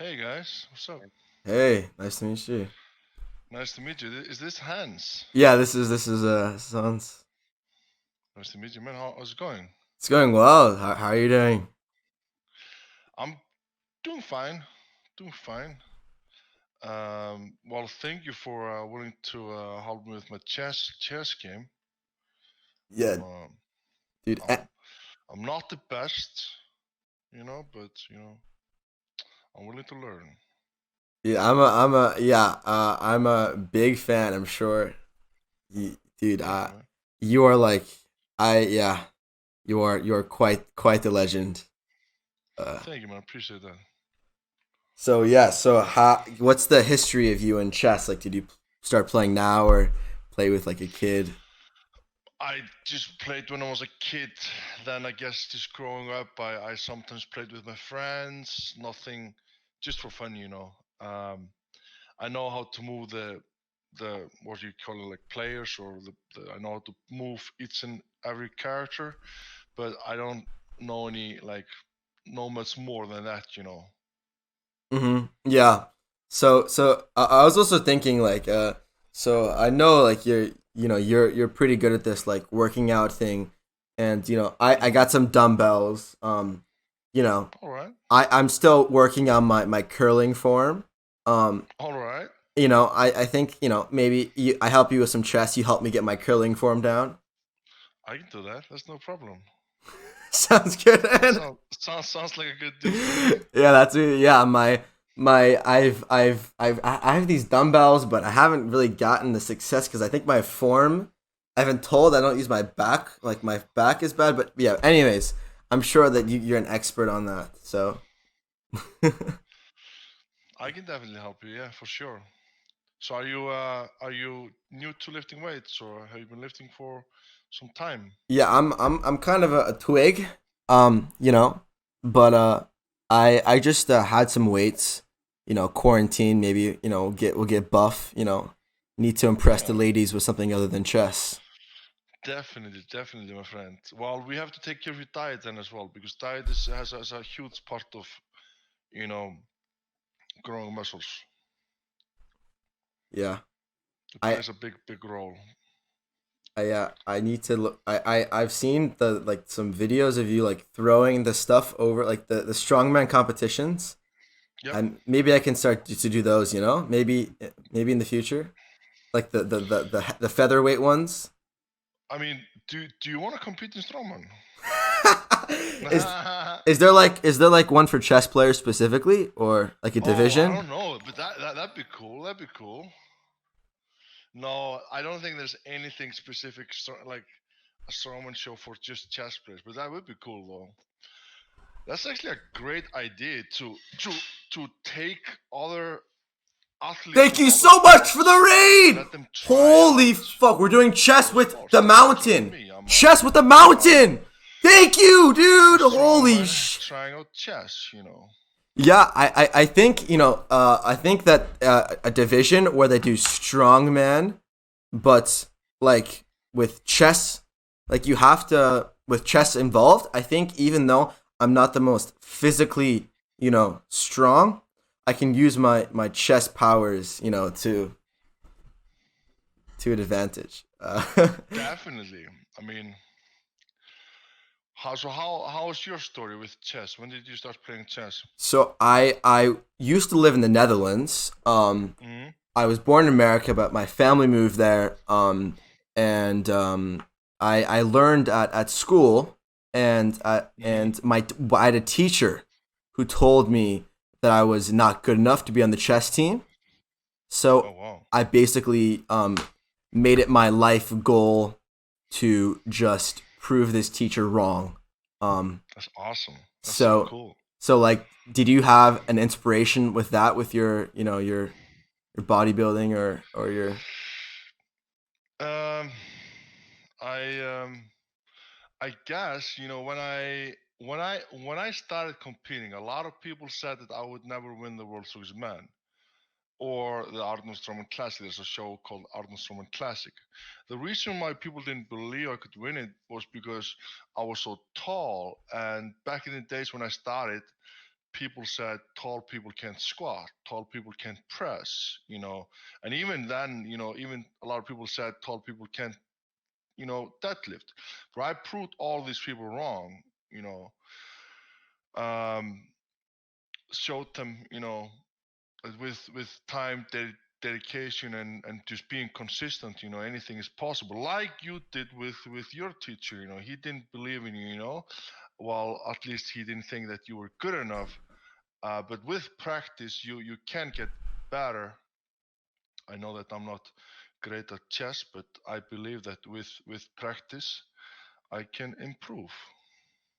Hey guys, what's up? Hey, nice to meet you. Nice to meet you. Is this Hans? Yeah, this is Sans. Nice to meet you, man. How's it going? It's going well. How are you doing? I'm doing fine. Doing fine. Well, thank you for willing to help me with my chess game. Yeah, I'm dude. I'm I'm not the best, but I'm willing to learn. Yeah, I'm a big fan. I'm sure, dude. Thank you, man. You are like, yeah, you are quite the legend. Uh, Thank you, man. I appreciate that. so yeah, what's the history of you in chess? Like, did you start playing now or play with like a kid? I just played when I was a kid. Then I guess just growing up, I sometimes played with my friends. Nothing, just for fun. I know how to move the what you call it, like players, or I know how to move each and every character, but I don't know know much more than that. Yeah. So I was also thinking like so I know like you're pretty good at this like working out thing, and I Hmm. got some dumbbells. You know All right, I'm still working on my curling form. Um all right. I think maybe I help you with some chess. You help me get my curling form down. I can do that. That's no problem. Sounds good, That man. sounds like a good deal to me. Yeah, that's yeah. My I have these dumbbells, but I haven't really gotten the success because I think my form. I've been told I don't use my back. Like my back is bad, but yeah. Anyways, I'm sure that you're an expert on that. So I can definitely help you. Yeah, for sure. So are you new to lifting weights, or have you been lifting for some time? yeah, I'm kind of a twig. You know, but I just had some weights. Quarantine. Maybe we'll get buff. Need to impress the Yeah, ladies with something other than chess. definitely, definitely, my friend. Well, we have to take care of your diet then as well, because diet has a huge part of you know growing muscles. Yeah. It I plays a big role. I need to look. I've seen the like some videos of you like throwing the stuff over like the strongman competitions, Yep. and maybe I can start to do those. Maybe in the future, like the featherweight ones. I mean, do you want to compete in strongman? is is there like one for chess players specifically, or like a Oh, I division? don't know, but that'd be cool. That'd be cool. No, I don't think there's anything specific like a strongman show for just chess players, but that would be cool though. That's actually a great idea to take other athletes Thank from you other so much for the sports and raid. let them try Holy out fuck, we're doing chess other with sports. the That's awesome for mountain. me. Chess with the I'm a mountain. Thank you, a dude. Holy strongman sh. trying out chess. Yeah, I think I think that a division where they do strongman, but like with chess, like you have to with chess involved. I think even though I'm not the most physically strong, I can use my chess powers to an advantage. Definitely. I mean, how is your story with chess? When did you start playing chess? So I used to live in the Netherlands. Hmm. I was born in America, but my family moved there. And I learned at school, Hmm. and I had a teacher who told me that I was not good enough to be on the chess team. Oh So wow, I basically made it my life goal to just prove this teacher wrong. Um, that's awesome. That's so so cool. like, did you have an inspiration with that with your your bodybuilding or your Um, I I guess when I started competing, a lot of people said that I would never win the World Series Man or the Arnold Strongman Classic. There's a show called Arnold Strongman Classic. The reason why people didn't believe I could win it was because I was so tall. And back in the days when I started, people said tall people can't squat, tall people can't press, and even then, even a lot of people said tall people can't, deadlift. But I proved all these people wrong, um, showed them, with time, dedication, and just being consistent, anything is possible. Like you did with your teacher, he didn't believe in you, well, at least he didn't think that you were good enough. But with practice, you can get better. I know that I'm not great at chess, but I believe that with practice, I can improve.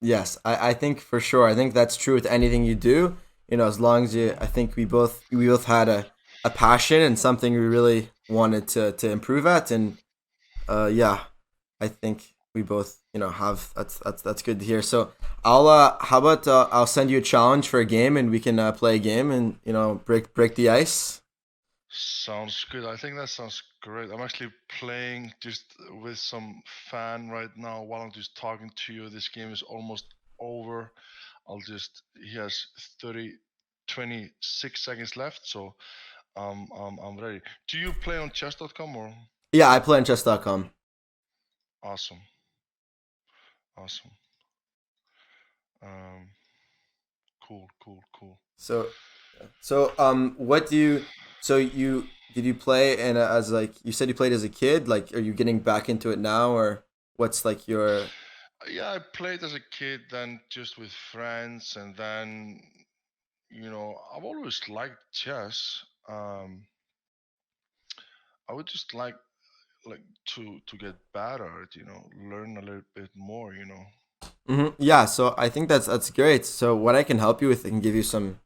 Yes, I think for sure. I think that's true with anything you do. As long as you, I think we both had a passion and something we really wanted to improve at, and yeah, I think we both have that's good to hear. So I'll how about I'll send you a challenge for a game and we can play a game and break the ice. Sounds good. I think that sounds great. I'm actually playing just with some fan right now while I'm just talking to you. This game is almost over. He has 30, 26 seconds left, so I'm ready. Do you play on chess.com or? Yeah, I play on chess.com. Awesome. Awesome. Um, cool, cool, cool. So what do you? So you did you play and as like you said you played as a kid? Like, are you getting back into it now, or what's like your? Yeah, I played as a kid, then just with friends, and then I've always liked chess. I would just like to get better at it, learn a little bit more. Yeah, so I think that's great. So what I can help you with, I can give you some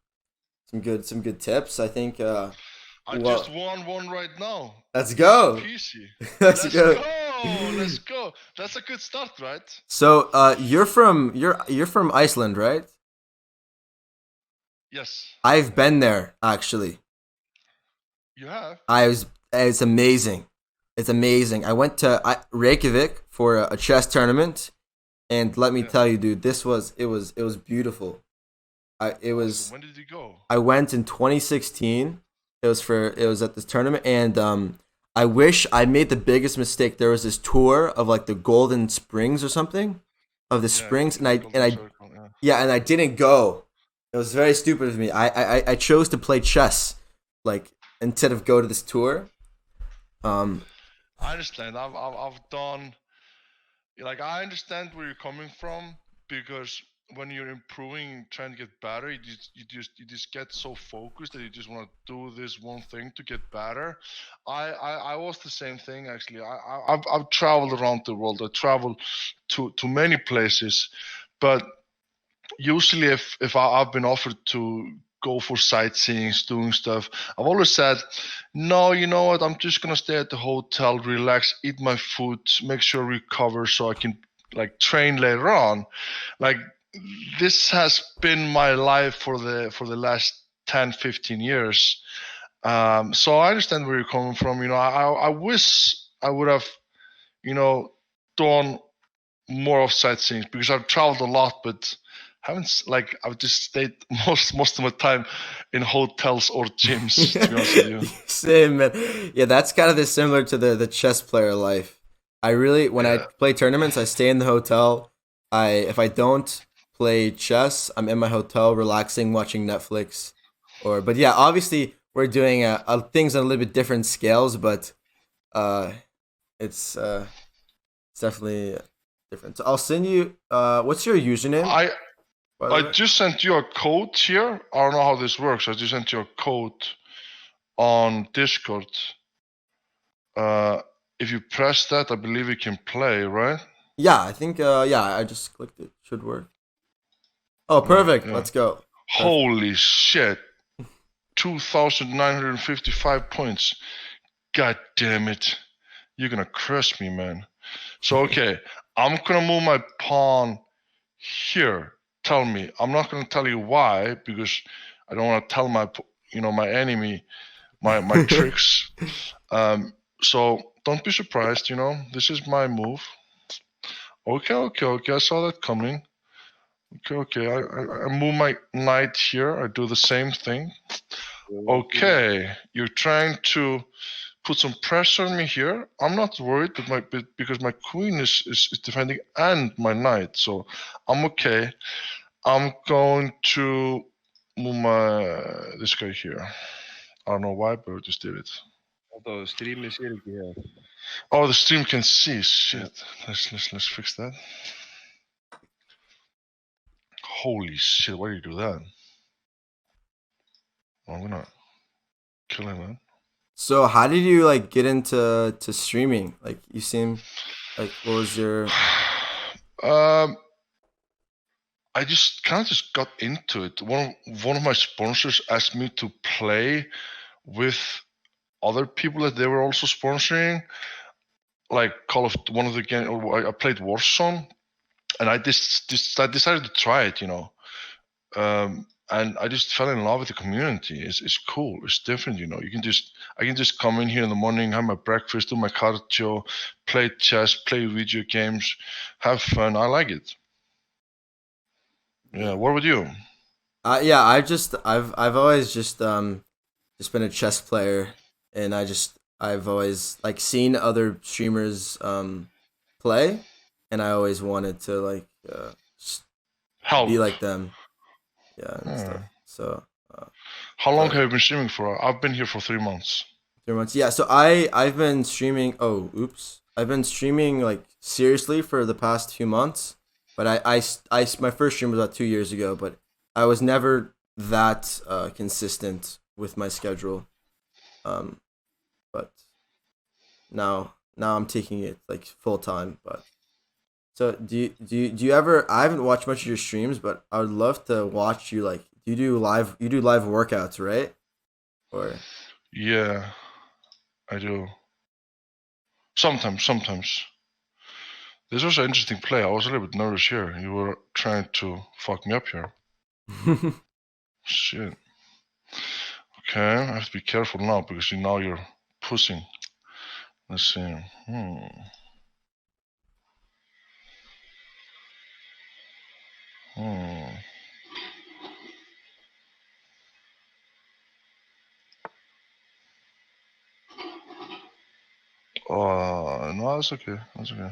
good tips. I think. I just Well, won one right now. let's Easy go. peasy. Let's Let's go. go. Let's go. That's a good start, right? So you're from Iceland, right? Yes. I've been there actually. You have? I was. It's amazing. It's amazing. I went to Reykjavik for a chess tournament, and let me Yeah. tell you, dude, it was beautiful. I it Awesome. was When did you go? I went in 2016. It was at this tournament, and I wish I made the biggest mistake. There was this tour of like the Golden Springs or something of the Yeah, springs, and the I and Golden I Circle. Yeah. yeah, and I didn't go. It was very stupid of me. I chose to play chess, like instead of go to this tour. Um, I understand. I've done. Like, I understand where you're coming from, because when you're improving, trying to get better, you just get so focused that you just want to do this one thing to get better. I was the same thing, actually. I've traveled around the world. I traveled to many places, but usually I've been offered to go for sightseeing, doing stuff, I've always said, no, you know what, I'm just gonna stay at the hotel, relax, eat my food, make sure I recover so I can like train later on. Like, this has been my life for the last 10, 15 years. So I understand where you're coming from. I wish I would have, you know done more of sightseeing, because I've traveled a lot, but haven't like I've just stayed most of my time in hotels or gyms. To be honest with you. Same, man. Yeah, that's kind of similar to the chess player life. I really, when I Yeah, play tournaments, I stay in the hotel. If I don't play chess, I'm in my hotel relaxing, watching Netflix. But yeah, obviously we're doing things on a little bit different scales, but uh, it's it's definitely different. So I'll send you. What's your username, I by the I way? just sent you a code here. I don't know how this works. I just sent you a code on Discord. Uh, if you press that, I believe you can play, right? Yeah, I think. Yeah, I just clicked it. Should work. Oh, Yeah, perfect. yeah. Let's go. Perfect. Holy shit! 2,955 points. God damn it! You're gonna crush me, man. So okay, I'm gonna move my pawn here. Tell me. I'm not gonna tell you why, because I don't want to tell my enemy my tricks. So don't be surprised. This is my move. Okay, okay, okay. I saw that coming. Okay. I move my knight here. I do the same thing. Okay, you're trying to put some pressure on me here. I'm not worried, because my queen is defending and my knight, so I'm okay. I'm going to move this guy here. I don't know why, but I just did it. Although stream is here. Oh, the stream can see. Shit. Let's fix that. Holy shit! Why do you do that? I'm gonna kill him, man. So how did you like get into streaming? Like you seem like what was your I just kind of just got into it. One of my sponsors asked me to play with other people that they were also sponsoring, like Call of one of the game. I played Warzone, and I decided to try it, and I just fell in love with the community. It's cool. It's different, I can just come in here in the morning, have my breakfast, do my cardio, play chess, play video games, have fun. I like it. Yeah. What about you? yeah, I've always just been a chess player, and I've always like seen other streamers play, and I always wanted to like Help. be like them, yeah, and stuff. So How long but have you been streaming for? I've been here for 3 months. 3 months, yeah. So I've been streaming. Oh, oops, I've been streaming like seriously for the past few months, but my first stream was about 2 years ago, but I was never that consistent with my schedule. Um, but now I'm taking it like full time. But so do you ever? I haven't watched much of your streams, but I would love to watch you. Like, you do live workouts, right? Or Yeah, I do. Sometimes. This was an interesting play. I was a little bit nervous here. You were trying to fuck me up here. Shit. Okay, I have to be careful now because now you're pushing. Let's see. Oh, no, that's okay. That's okay.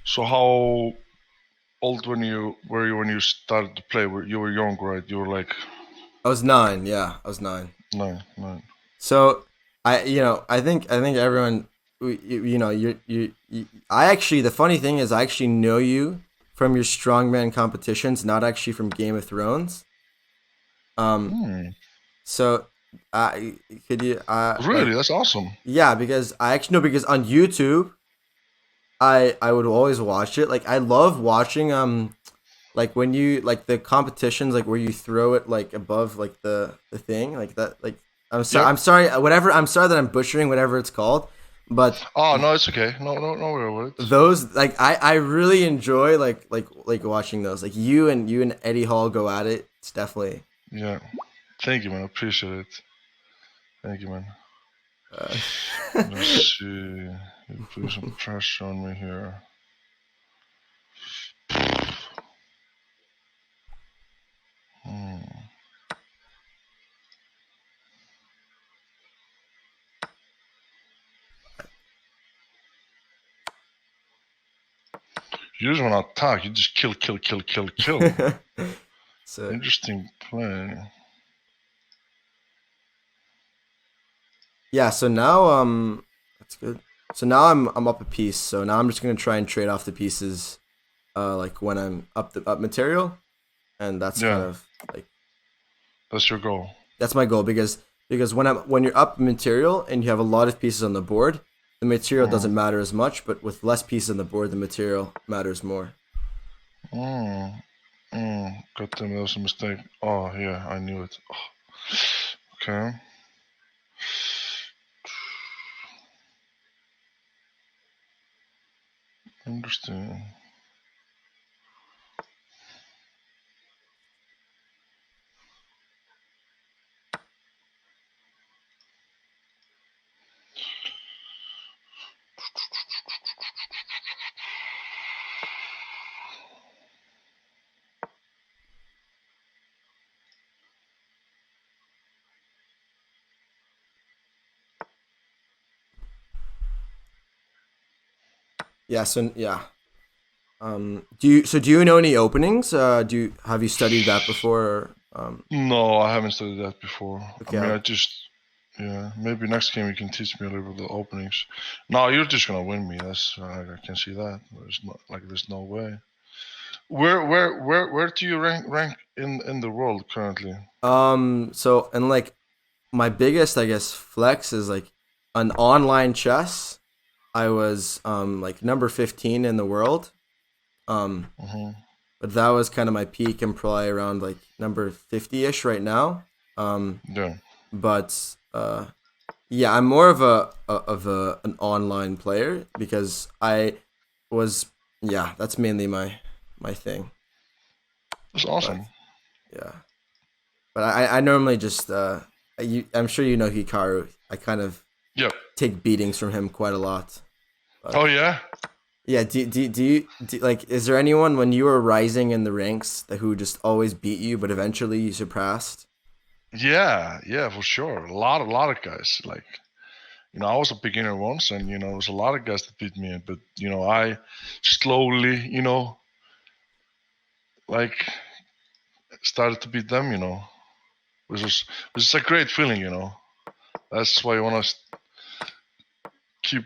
So how old were you when you started to play? You were young, right? You were like I was 9. Yeah, I was 9. 9. So I think everyone, I actually, the funny thing is I actually know you from your strongman competitions, not actually from Game of Thrones. So I could you Really? like That's awesome. yeah, because I actually know, because on YouTube I would always watch it. Like I love watching like when you like the competitions, like where you throw it like above like the thing like that, like Yep. I'm sorry, whatever, I'm sorry that I'm butchering whatever it's called, but Oh no, it's okay. No worry about it. those like I really enjoy like watching those, like you and Eddie Hall go at it. It's definitely Yeah. Thank you, man. I appreciate it. Thank you, man. Let's see. You put some pressure on me here. You just want to attack. You just kill. So Interesting play. yeah, so now that's good. So now I'm up a piece. So now I'm just gonna try and trade off the pieces, like when I'm up material, and that's kind Yeah, of like that's your goal. that's my goal, because when you're up material and you have a lot of pieces on the board, the material doesn't matter as much, but with less pieces on the board, the material matters more. God damn, that was a mistake. Oh yeah, I knew it. Oh. Okay. Interesting. Yeah. So yeah. Do you know any openings? Have you studied that before? Or, No, I haven't studied that before. I okay. mean, yeah, maybe next game you can teach me a little bit of the openings. No, you're just gonna win me. That's I can see that. There's no way. Where do you rank in the world currently? So and like my biggest, I guess, flex is like an online chess. I was like number 15 in the world. Um, Hmm. but that was kind of my peak. I'm probably around like number 50-ish right now. Yeah. But yeah, I'm more of a an online player because I was yeah, that's mainly my thing. That's But awesome. yeah, but I normally just I'm sure you know Hikaru. I kind of Yep. take beatings from him quite a lot. But Oh yeah. yeah, like is there anyone when you were rising in the ranks that who just always beat you, but eventually you surpassed? Yeah, for sure. A lot of guys. Like, I was a beginner once, and there was a lot of guys that beat me. But I slowly, like started to beat them. Which is a great feeling. That's why you want to keep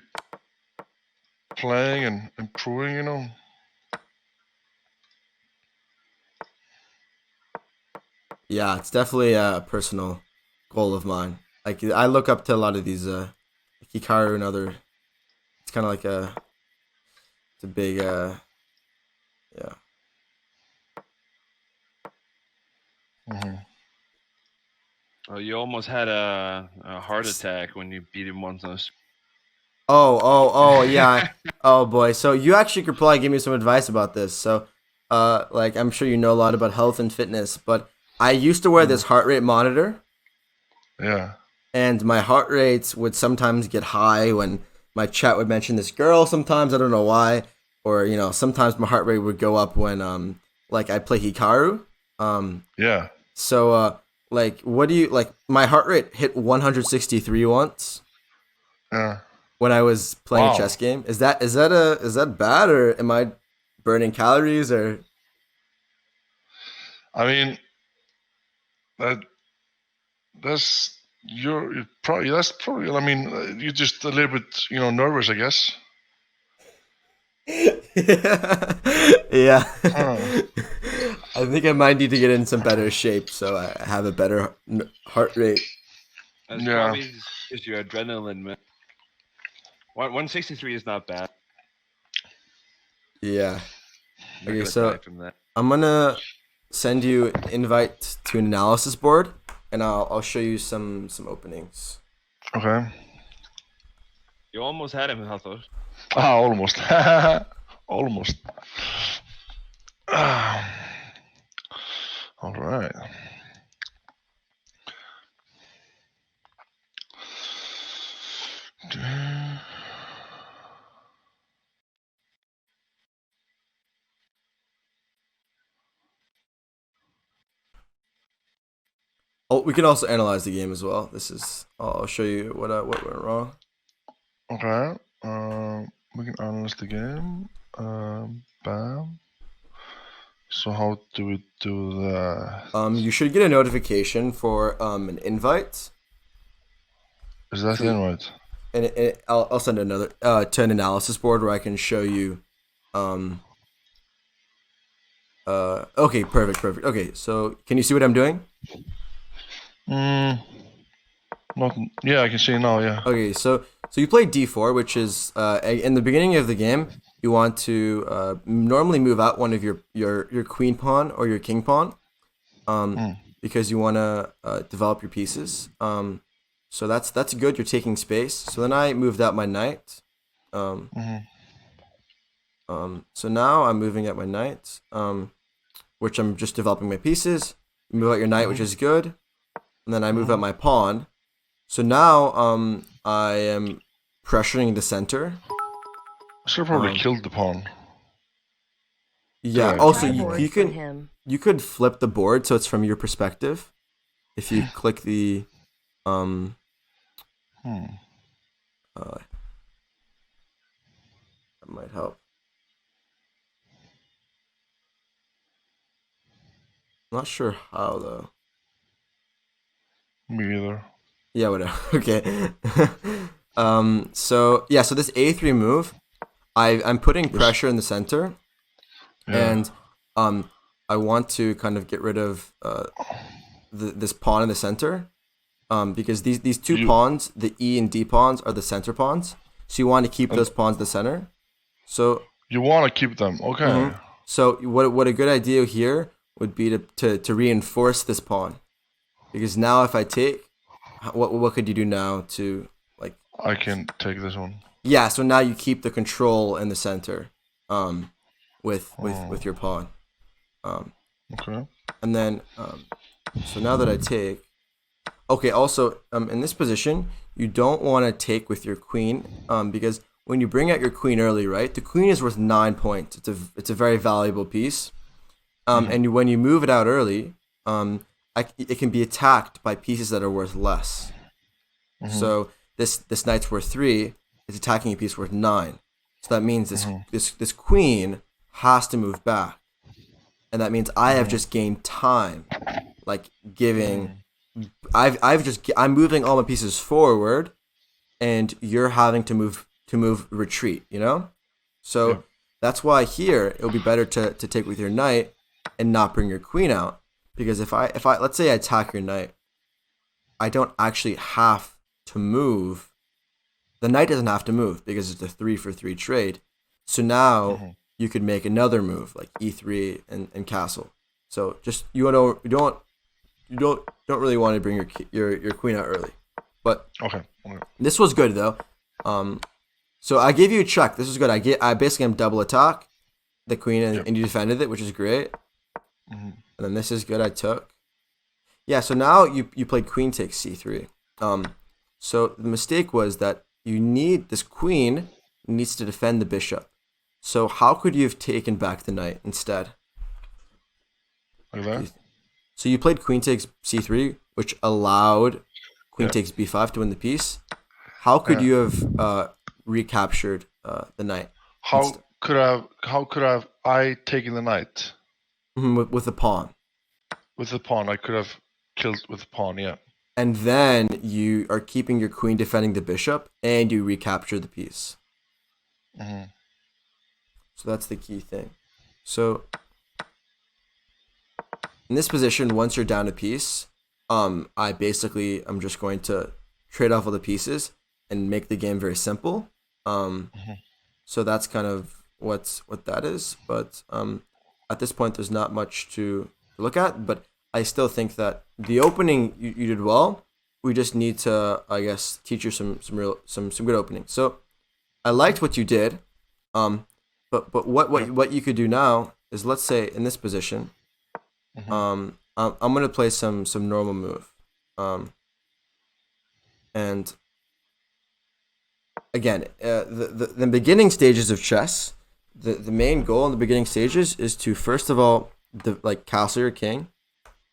playing and improving. Yeah, it's definitely a personal goal of mine. Like I look up to a lot of these Hikaru and other. It's kind of like it's a big yeah. Hmm. Oh, you almost had a heart attack when you beat him once. Oh, yeah. Oh boy. So you actually could probably give me some advice about this. So, like I'm sure you know a lot about health and fitness, but I used to wear this heart rate monitor, Yeah. and my heart rates would sometimes get high when my chat would mention this girl. Sometimes I don't know why, or sometimes my heart rate would go up when like I play Hikaru. Um, Yeah. so like what do you like? My heart rate hit 163 once Yeah. when I was playing a chess Wow. game. Is that bad, or am I burning calories, or I mean, that that's probably. I mean, you're just a little bit, nervous, I guess. yeah. Huh. I think I might need to get in some better shape so I have a better heart rate. That's Yeah. probably just your adrenaline, man. 163 is not bad. Yeah. I'm not Okay, gonna die so from that. I'm gonna send you an invite to an analysis board, and I'll show you some openings. Okay. You almost had him, Hafthor. Almost. Almost. All right. Oh, we can also analyze the game as well. I'll show you what went wrong. Okay. We can analyze the game. Bam. So how do we do that? You should get a notification for an invite Is that to, in right? and I'll send another to an analysis board where I can show you. Um, okay, perfect. Okay, so can you see what I'm doing? Mm, not. Yeah, I can see now. Yeah. Okay, so you play d4, which is in the beginning of the game. You want to normally move out one of your queen pawn or your king pawn, Mm. because you want to develop your pieces. So that's good. You're taking space. So then I moved out my knight. Um, Hmm. so now I'm moving out my knight, which I'm just developing my pieces. You move out your knight, which is good, and then I move out my pawn. So now I am pressuring the center. Should have probably Um, killed the pawn. yeah. Right. Also, Mhm. you could flip the board so it's from your perspective. If you click the um Hmm. uh, might help. Not sure how though. Me either. Yeah, whatever. Okay. So this A3 move, I'm putting pressure in the center, and I want to kind of get rid of this pawn in the center, because these two pawns, the E and D pawns, are the center pawns. So you want to keep those pawns the center. So you want to keep them, okay? Mm-hmm. So what a good idea here would be to reinforce this pawn, because now if I take, what could you do now to like? I can take this one. Yeah. So now you keep the control in the center, with your pawn. Okay. And then so now that I take, okay. Also, in this position, you don't want to take with your queen, because when you bring out your queen early, right? The queen is worth 9 points. It's a very valuable piece. And when you move it out early, it can be attacked by pieces that are worth less. So this knight's worth 3. It's attacking a piece worth 9. So that means this queen has to move back, and that means I have just gained time, like giving. I'm moving all my pieces forward, and you're having to move retreat. So that's why here it would be better to take with your knight and not bring your queen out, because if I let's say I attack your knight, I don't actually have to move. The knight doesn't have to move because it's a 3-for-3 trade. So now you could make another move like E3 and castle. So just you don't really want to bring your queen out early. But okay. This was good though. So I gave you a check. This was good. I basically am double attack the queen, and you defended it, which is great. And then this is good. I took. Yeah. So now you played queen takes C3. So the mistake was that this queen needs to defend the bishop. So how could you have taken back the knight instead? Like that? So you played queen takes C3, which allowed queen takes B5 to win the piece. How could you have recaptured the knight? How could I taken the knight? With the pawn. With the pawn, I could have killed with the pawn. Yeah. And then you are keeping your queen defending the bishop, and you recapture the piece. So that's the key thing. So in this position, once you're down a piece, I'm just going to trade off all the pieces and make the game very simple. So that's kind of what that is. But at this point, there's not much to look at. But I still think that the opening you did well. We just need to, I guess, teach you some good openings. So I liked what you did. But what you could do now is, let's say in this position, I'm gonna play some normal move. And again, the beginning stages of chess, the main goal in the beginning stages is to, first of all, castle your king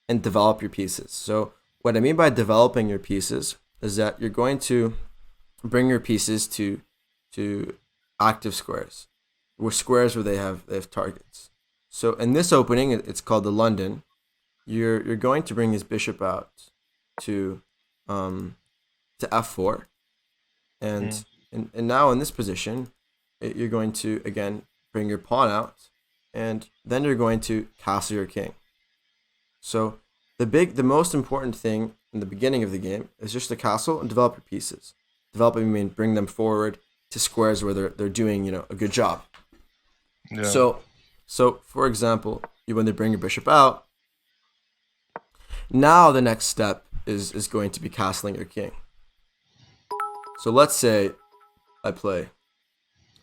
and develop your pieces. So what I mean by developing your pieces is that you're going to bring your pieces to active squares, where they have targets. So in this opening, it's called the London. You're going to bring his bishop out to F4, and now in this position, you're going to again bring your pawn out, and then you're going to castle your king. So the most important thing in the beginning of the game is just to castle and develop your pieces. Develop, I mean, bring them forward to squares where they're doing a good job. Yeah. So for example, when they bring your bishop out, now the next step is going to be castling your king. So let's say I play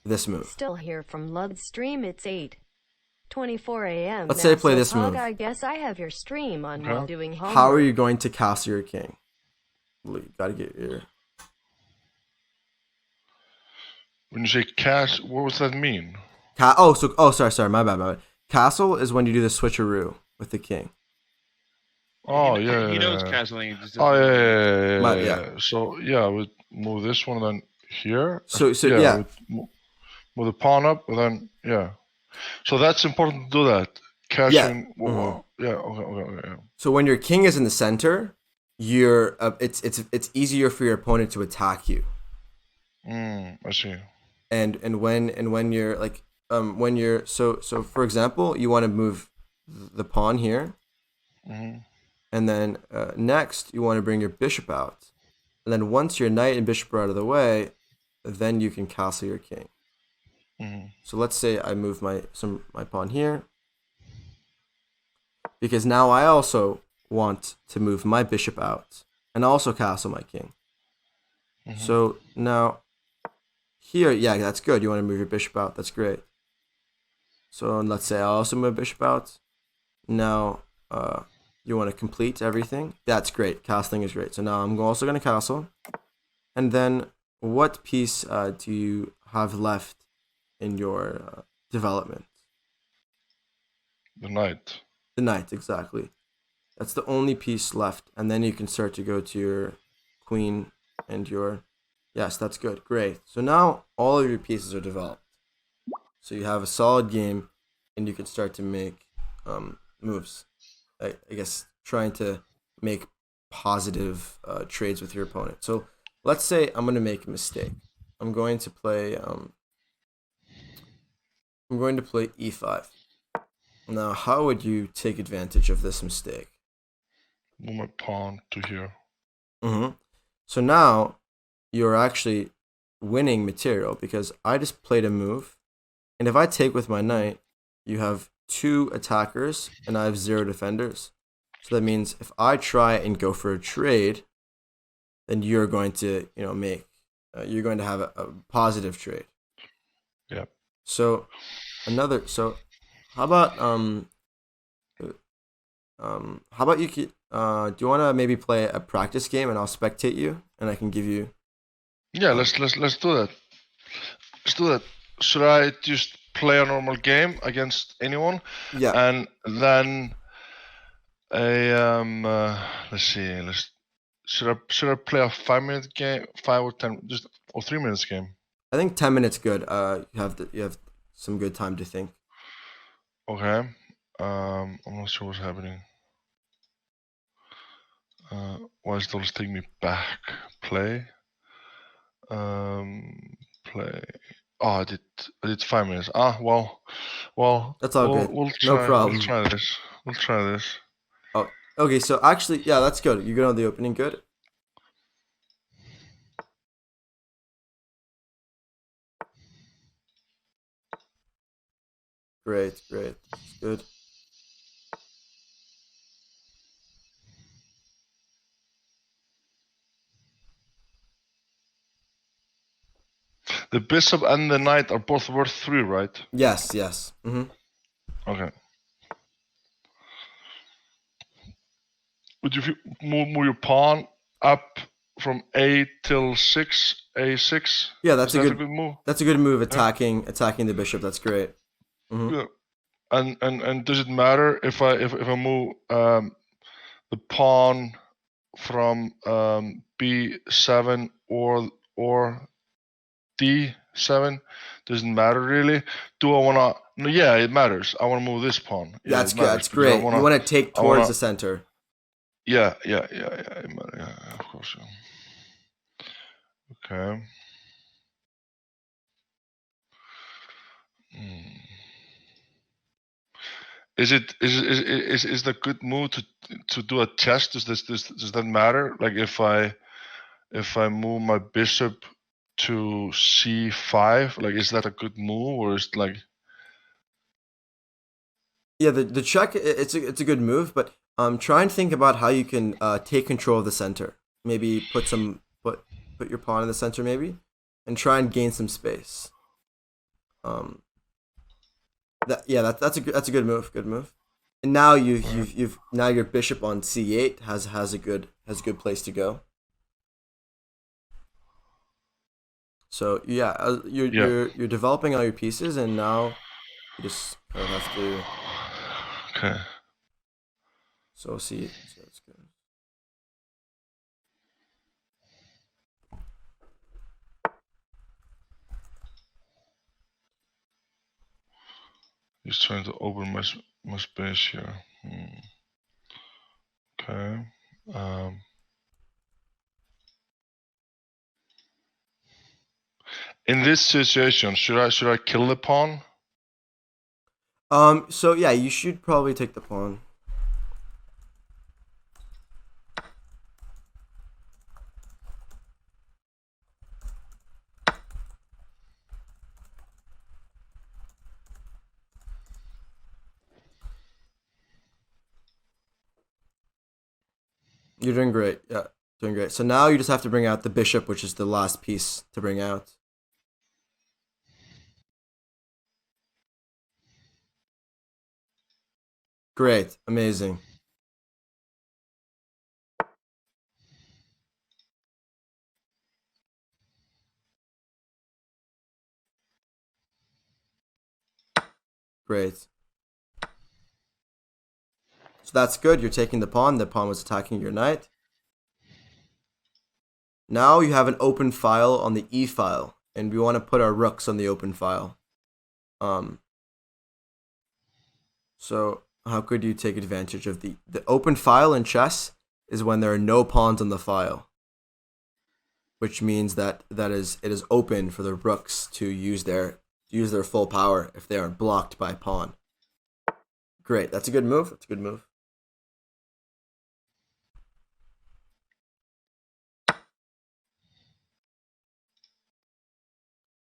this move. Still here from Lud's stream. It's 8:24 a.m. Let's say I play this move. I guess I have your stream on while doing homework. How are you going to castle your king? You gotta get your... When you say cash, what does that mean? Sorry, my bad. Castle is when you do the switcheroo with the king. Oh, He knows castling. Yeah. So, I would move this one then here. So yeah. Move the pawn up, and then yeah. So that's important to do that. Cashing. Yeah. Okay. Yeah. So when your king is in the center, you're it's easier for your opponent to attack you. I see. And when you're like when you're so for example, you want to move the pawn here, and then next you want to bring your bishop out, and then once your knight and bishop are out of the way, then you can castle your king. So let's say I move my pawn here, because now I also want to move my bishop out and also castle my king. So now here, yeah, that's good. You want to move your bishop out. That's great. So let's say I also move bishop out. Now you want to complete everything. That's great. Castling is great. So now I'm also going to castle. And then what piece do you have left in your development? The knight. The knight, exactly. That's the only piece left. And then you can start to go to your queen and your... Yes, that's good. Great. So now all of your pieces are developed. So you have a solid game, and you can start to make moves. I guess trying to make positive trades with your opponent. So let's say I'm going to make a mistake. I'm going to play e5. Now, how would you take advantage of this mistake? Move my pawn to here. So now you're actually winning material because I just played a move, and if I take with my knight, you have 2 attackers and I have 0 defenders. So that means if I try and go for a trade, then you're going to you're going to have a positive trade. Yeah. So how about you could do you want to maybe play a practice game and I'll spectate you and I can give you... Yeah, let's do that. Let's do that. Should I just play a normal game against anyone? Yeah. And then let's see. Should I play a 5-minute game, 5 or 10, or 3 minutes game? I think 10 minutes good. You have some good time to think. Okay. I'm not sure what's happening. Why is it always taking me back? Play. Play. Oh, I did 5 minutes. Well. That's all good. We'll try, No problem. We'll try this. Oh, okay. So actually, yeah, that's good. You're good on the opening. Good. Great. That's good. The bishop and the knight are both worth 3, right? Yes. Okay. Would you move your pawn up from A till 6, A6? Yeah, that's a good move. That's a good move. Attacking the bishop. That's great. Yeah. And does it matter if I move the pawn from B7 or D7? Doesn't matter really. Do I wanna? No, yeah, it matters. I wanna move this pawn. Yeah, that's good. That's great. You want to take towards the center. Yeah. Of course. Yeah. Okay. Is the good move to do a test? Does that matter? Like if I move my bishop to C5, like is that a good move or is it like? Yeah, the check it's a good move, but try and think about how you can take control of the center. Maybe put your pawn in the center, maybe, and try and gain some space. That's a good move. Good move. And now you've now your bishop on C8 has a good place to go. So yeah, you're developing all your pieces, and now you just kind of have to. Okay. So see, that's good. He's trying to open my space here. Okay. In this situation, should I kill the pawn? So yeah, you should probably take the pawn. You're doing great. Yeah, doing great. So now you just have to bring out the bishop, which is the last piece to bring out. Great. Amazing. Great. So that's good. You're taking the pawn. The pawn was attacking your knight. Now you have an open file on the E file, and we want to put our rooks on the open file. So how could you take advantage of the open file in chess is when there are no pawns on the file, which means that it is open for the rooks to use their full power if they aren't blocked by pawn. Great, that's a good move. That's a good move.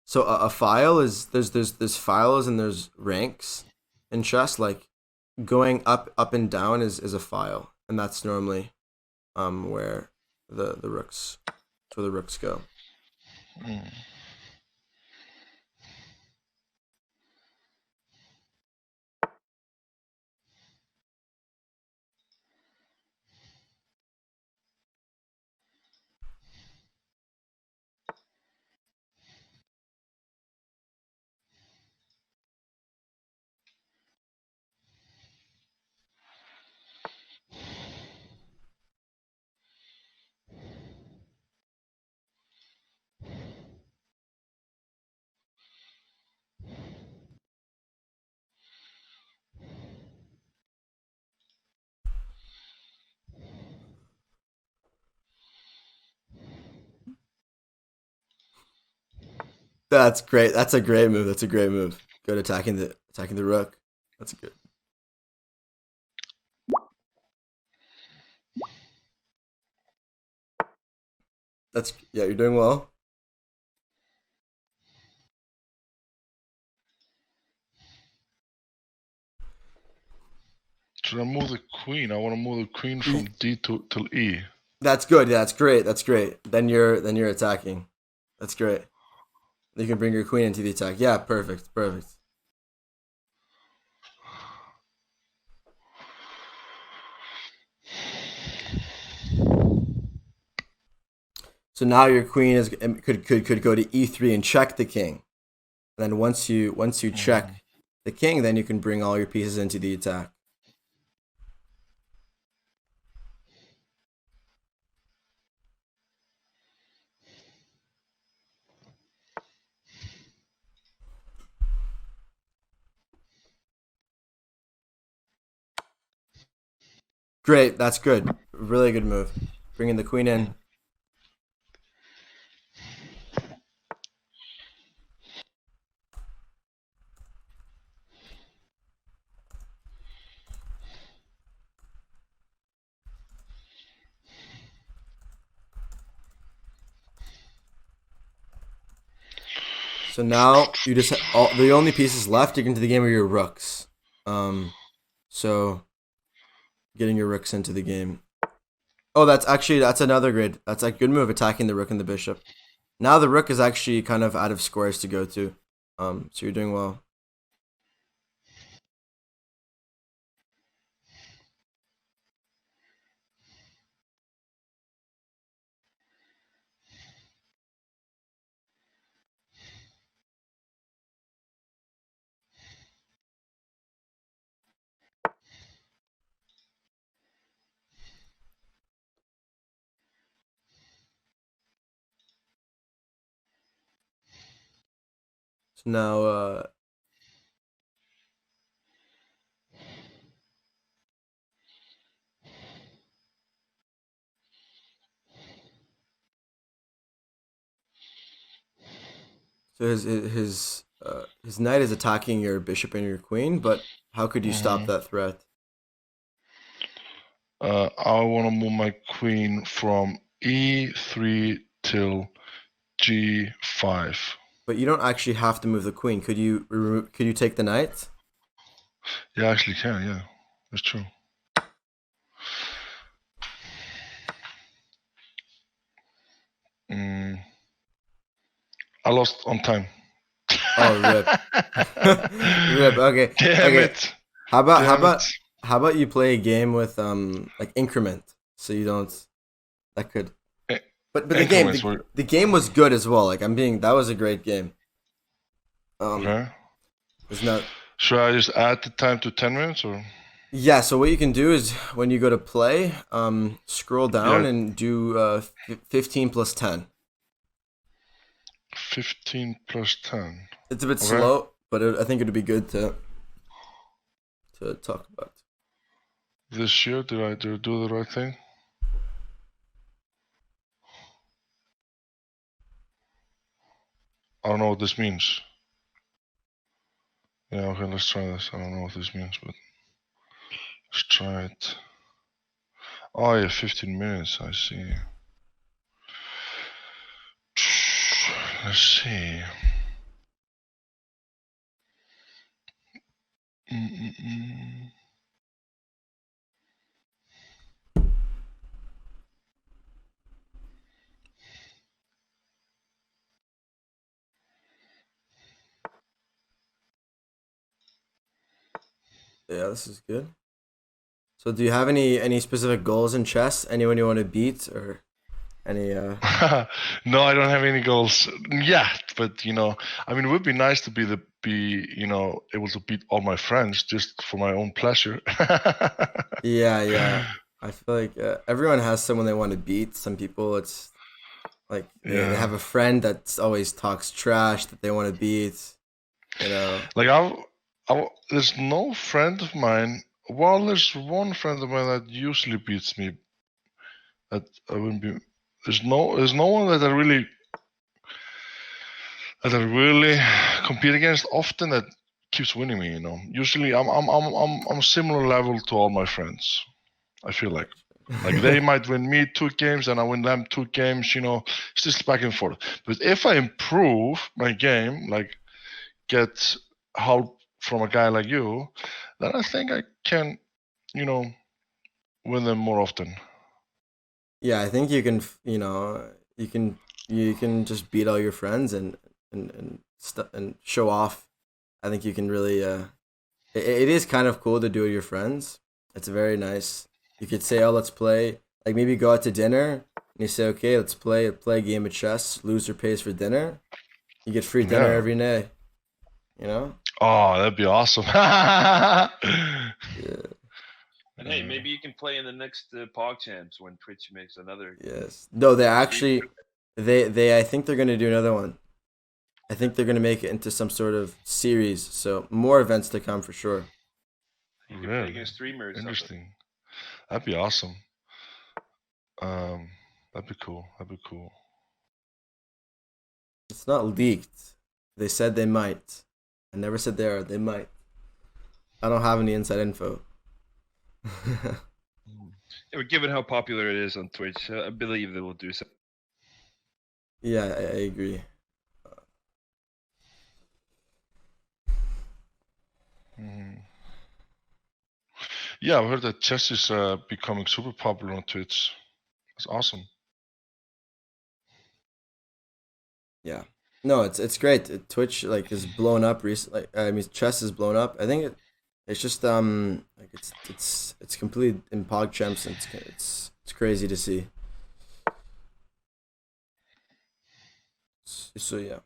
So a file is there's files and there's ranks in chess. Like going up and down is a file, and that's normally where the rooks go. That's great. That's a great move. That's a great move. Good attacking the rook. That's good. That's yeah. You're doing well. Should I move the queen? I want to move the queen from D to till E. That's good. Yeah, that's great. That's great. Then you're attacking. That's great. You can bring your queen into the attack. Yeah, perfect. Perfect. So now your queen could go to E3 and check the king. And then once you check the king, then you can bring all your pieces into the attack. Great. That's good. Really good move. Bringing the queen in. So now you just the only pieces left into the game are your rooks. So getting your rooks into the game. Oh, that's another great. That's a good move, attacking the rook and the bishop. Now the rook is actually kind of out of squares to go to. So you're doing well. So now So his knight is attacking your bishop and your queen, but how could you stop Mhm. that threat? I want to move my queen from e3 till g5. But you don't actually have to move the queen. Could you take the knight? Yeah, I actually can. Yeah, that's true. Mm, I lost on time. Oh, rip. Rip. Okay. Damn Okay. it. How about Damn it. how about you play a game with like increment so you don't that could Eh, but Increments were the game was good as well. Like that was a great game. okay. It's not Should I just add the time to 10 minutes or? Yeah, so what you can do is when you go to play, scroll down Yeah, and do 15 plus 10. 15 plus 10. It's a bit Okay. slow, but I think it'd be good to talk about. This year, did I do the right thing? I don't know what this means. Yeah, okay, let's try this. I don't know what this means, but let's try it. Oh, yeah, 15 minutes, I see. Let's see. Mm-mm-mm. Yeah, this is good. So do you have any specific goals in chess? Anyone you want to beat or any No, I don't have any goals yet, but I mean, it would be nice to be able to beat all my friends just for my own pleasure. Yeah. I feel like everyone has someone they want to beat. Some people it's like they Yeah. have a friend that always talks trash that they want to beat, you know. Like there's no friend of mine. Well, there's one friend of mine that usually beats me. That I wouldn't be. There's no one that I really compete against often that keeps winning me. Usually I'm similar level to all my friends. I feel like they might win me 2 games and I win them 2 games. It's just back and forth. But if I improve my game, like get help from a guy like you, then I think I can, win them more often. Yeah, I think you can, you can just beat all your friends and show off. I think you can really it is kind of cool to do it with your friends. It's very nice. You could say, "Oh, let's play." Like maybe go out to dinner and you say, "Okay, let's play a game of chess. Loser pays for dinner. You get free dinner Yeah. every day." You know? Oh, that'd be awesome. Yeah. And hey, maybe you can play in the next PogChamps when Twitch makes another. Yes. No, they actually they I think they're gonna do another one. I think they're gonna make it into some sort of series. So more events to come for sure. You can play Really? against streamers. Interesting. That'd be awesome. That'd be cool. It's not leaked. They said they might. I never said they are. They might. I don't have any inside info. Yeah, given how popular it is on Twitch, I believe they will do so. Yeah, I agree. Yeah, I've heard that chess is becoming super popular on Twitch. That's awesome. Yeah. No, it's great. Twitch like is blown up recently. I mean, chess is blown up. I think it's just like it's completely in PogChamps and it's crazy to see. So yeah.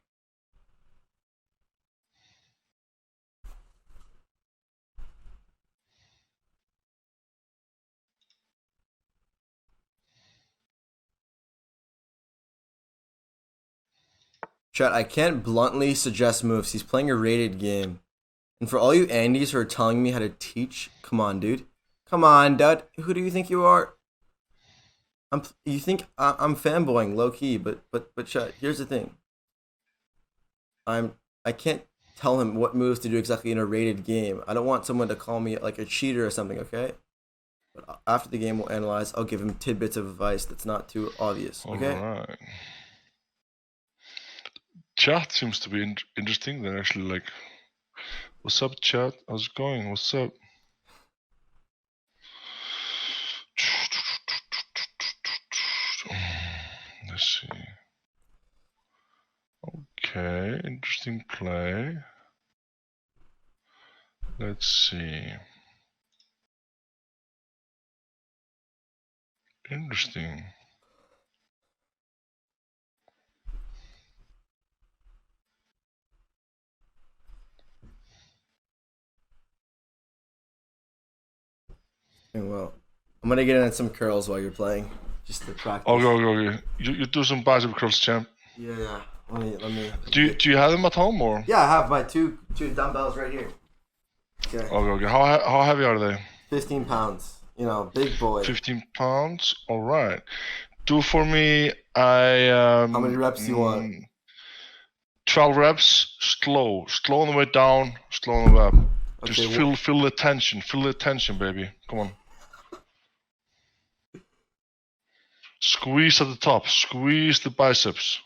Chat, I can't bluntly suggest moves. He's playing a rated game. And for all you Andys who are telling me how to teach, come on, dude. Come on, dud. Who do you think you are? You think I'm fanboying low key, but chat, here's the thing. I can't tell him what moves to do exactly in a rated game. I don't want someone to call me like a cheater or something, okay? But after the game we'll analyze. I'll give him tidbits of advice that's not too obvious, okay? Alright. Chat seems to be interesting. They're actually like, what's up, chat? How's it going? What's up? Let's see. Okay, interesting play. Let's see. Interesting. Well, I'm gonna get in some curls while you're playing, just to practice. Okay. You do some bicep curls, champ. Yeah. Let me. Do you have them at home or? Yeah, I have my two dumbbells right here. Okay. Okay. How heavy are they? 15 pounds. You know, big boy. 15 pounds. All right. Do for me. How many reps do you want? 12 reps. Slow on the way down. Slow on the way up. Okay, Just feel the tension. Feel the tension, baby. Come on. Squeeze at the top. Squeeze the biceps.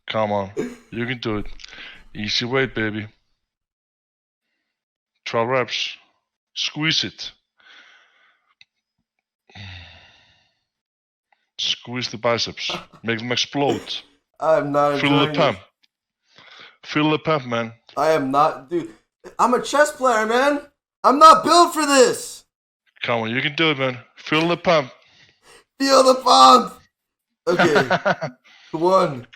Come on. You can do it. Easy weight, baby. 12 reps. Squeeze it. Squeeze the biceps. Make them explode. I'm not Feel the enjoying pump. this. Feel the pump, man. I am not, dude. I'm a chess player, man. I'm not built for this. Come on, you can do it, man. Feel the pump. Feel the pump. Okay. One.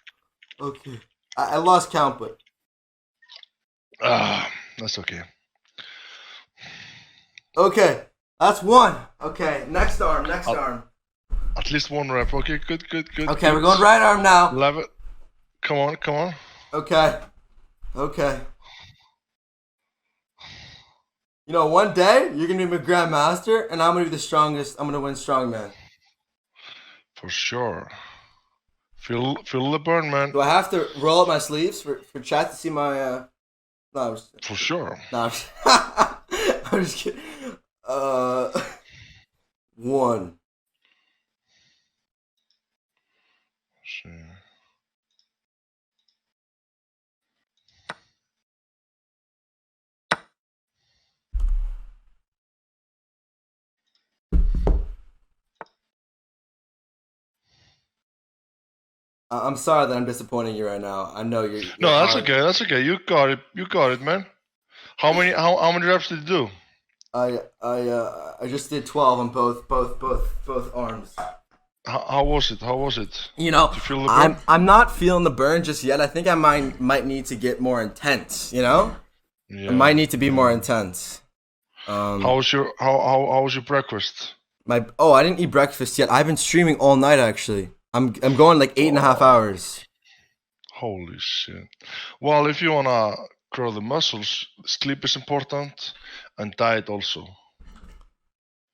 Okay. I lost count, but. That's okay. Okay. That's one. Okay. Next arm. At least one rep. Okay, good. Okay, we're going right arm now. Love it. Come on. Okay. You know, one day you're gonna be my grandmaster, and I'm gonna be the strongest. I'm gonna win strongman. For sure. Feel the burn, man. Do I have to roll up my sleeves for chat to see my? No, For sure. I'm just kidding. One. See. I'm sorry that I'm disappointing you right now. I know you're No, that's hard. okay. That's okay. You got it, man. How many reps did you do? I just did 12 on both arms. How was it? You know, Did you feel the burn? I'm not feeling the burn just yet. I think I might need to get more intense. You know, Yeah. I might need to be more intense. How was your breakfast? I didn't eat breakfast yet. I've been streaming all night actually. I'm going like 8.5 hours. Holy shit. Well, if you wanna grow the muscles, sleep is important, and diet also.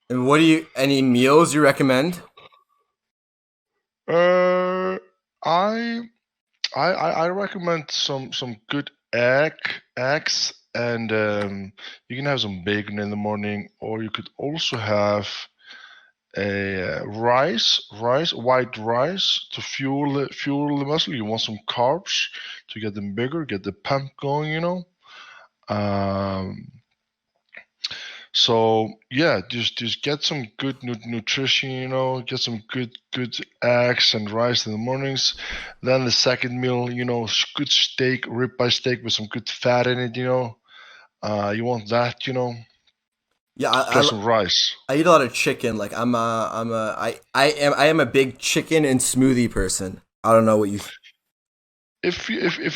And any meals you recommend? I recommend some good eggs, and you can have some bacon in the morning, or you could also have a white rice to fuel the muscle. You want some carbs to get them bigger, get the pump going, you know. So yeah, just get some good nutrition, you know. Get some good eggs and rice in the mornings. Then the second meal, you know, good steak, ribeye steak with some good fat in it, you know. You want that, you know. Yeah, Plus some rice. I eat a lot of chicken. Like I am a big chicken and smoothie person. I don't know what you. If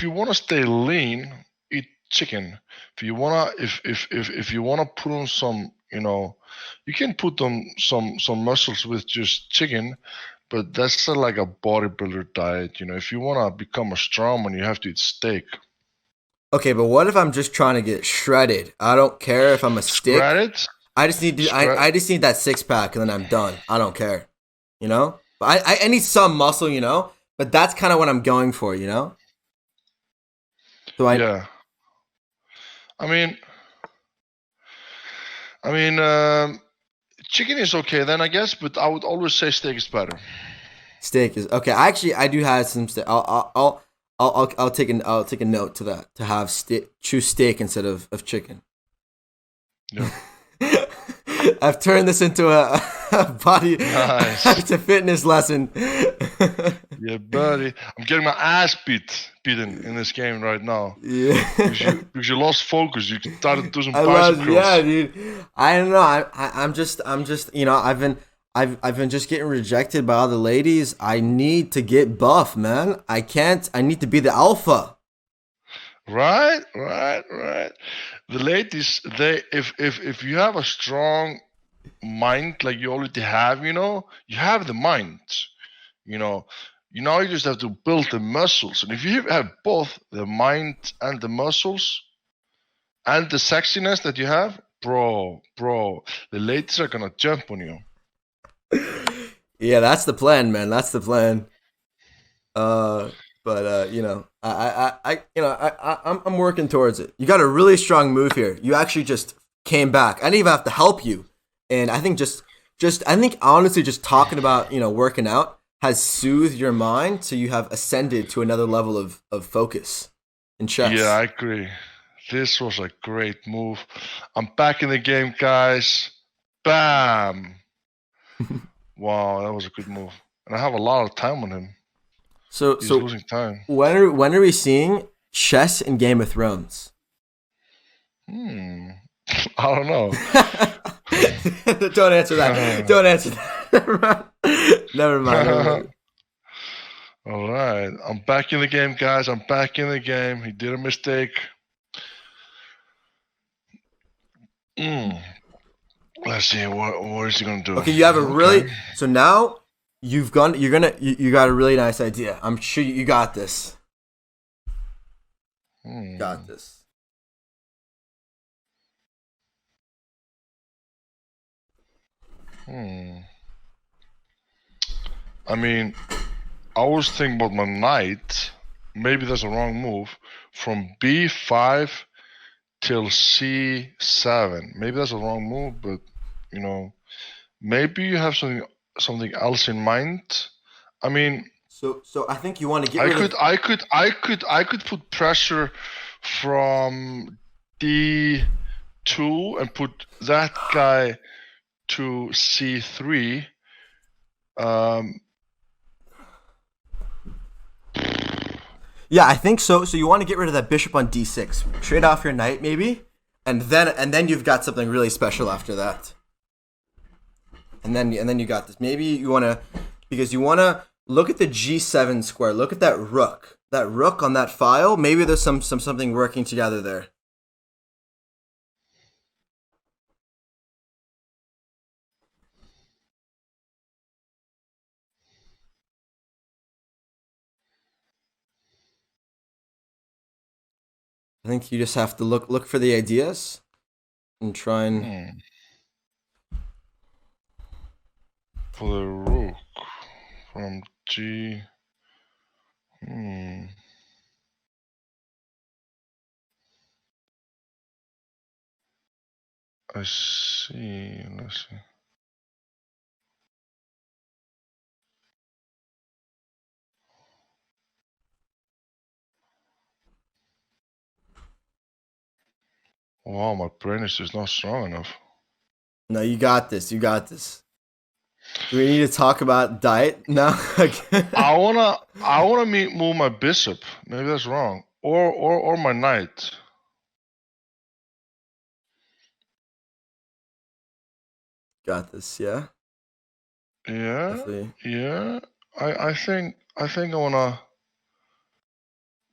you want to stay lean, eat chicken. If you wanna put on some, you know, you can put on some muscles with just chicken, but that's like a bodybuilder diet. You know, if you wanna become a strongman, you have to eat steak. Okay, but what if I'm just trying to get shredded? I don't care if I'm a stick. Shredded? I just need I just need that 6-pack and then I'm done. I don't care, you know. But I need some muscle, you know. But that's kind of what I'm going for, you know. So Yeah. I mean, chicken is okay then, I guess, but I would always say steak is better. steak is okay. Actually, I do have some steak. I'll take a note to that to have choose steak instead of chicken. Yeah. I've turned this into a body Nice. to fitness lesson. Yeah, buddy. I'm getting my ass beaten in this game right now. Yeah. Because you lost focus. You started to do some I bicep love, curls. yeah, dude. I don't know. I'm just, you know, I've been just getting rejected by all the ladies. I need to get buff, man. I need to be the alpha. Right. The ladies, if you have a strong mind like you already have, you have the mind, you just have to build the muscles. And if you have both the mind and the muscles and the sexiness that you have, bro, the ladies are gonna jump on you. Yeah, that's the plan, man. That's the plan. But I'm working towards it. You got a really strong move here. You actually just came back. I didn't even have to help you, and I think I think honestly, just talking about working out has soothed your mind, so you have ascended to another level of focus in chess. Yeah, I agree. This was a great move. I'm back in the game, guys. Bam! Wow, that was a good move. And I have a lot of time on him. He's losing time. When are we seeing chess in Game of Thrones? I don't know. Don't answer that. Don't answer that. Never mind. All right. I'm back in the game, guys. I'm back in the game. He did a mistake. Let's see. What is he going to do? Okay, you have a really... So now you got a really nice idea. I'm sure you got this. Got this. I mean, I was thinking about my knight. Maybe that's a wrong move. From B5 till C7. Maybe that's a wrong move, but maybe you have something else in mind. I mean, so I think you want to get rid of... I could put pressure from D2 and put that guy to C3. Yeah, I think so. So you want to get rid of that bishop on D6, trade off your knight maybe, and then you've got something really special after that. And then you got this. Maybe you want to look at the G7 square. Look at that rook. That rook on that file. Maybe there's something working together there. I think you just have to look for the ideas and try and... For the rook from G... I see. Let's see. Wow, my brain is just not strong enough. No, you got this. You got this. Do we need to talk about diet now? I wanna move my bishop. Maybe that's wrong. Or my knight. Got this, yeah? Yeah. Definitely. Yeah. I think I wanna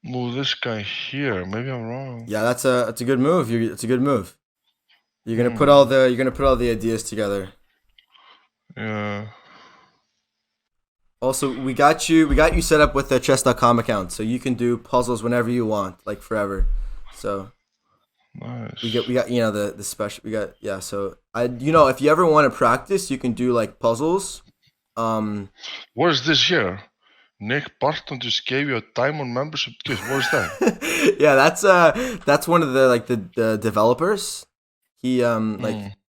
move this guy here. Maybe I'm wrong. Yeah, that's a good move. It's a good move. You're gonna put all the ideas together. Yeah. Also, we got you set up with the chess.com account, so you can do puzzles whenever you want, like forever. So nice. We got the special so if you ever want to practice, you can do like puzzles. What is this here? Nick Barton just gave you a diamond membership gift. What is that? Yeah, that's one of the developers. He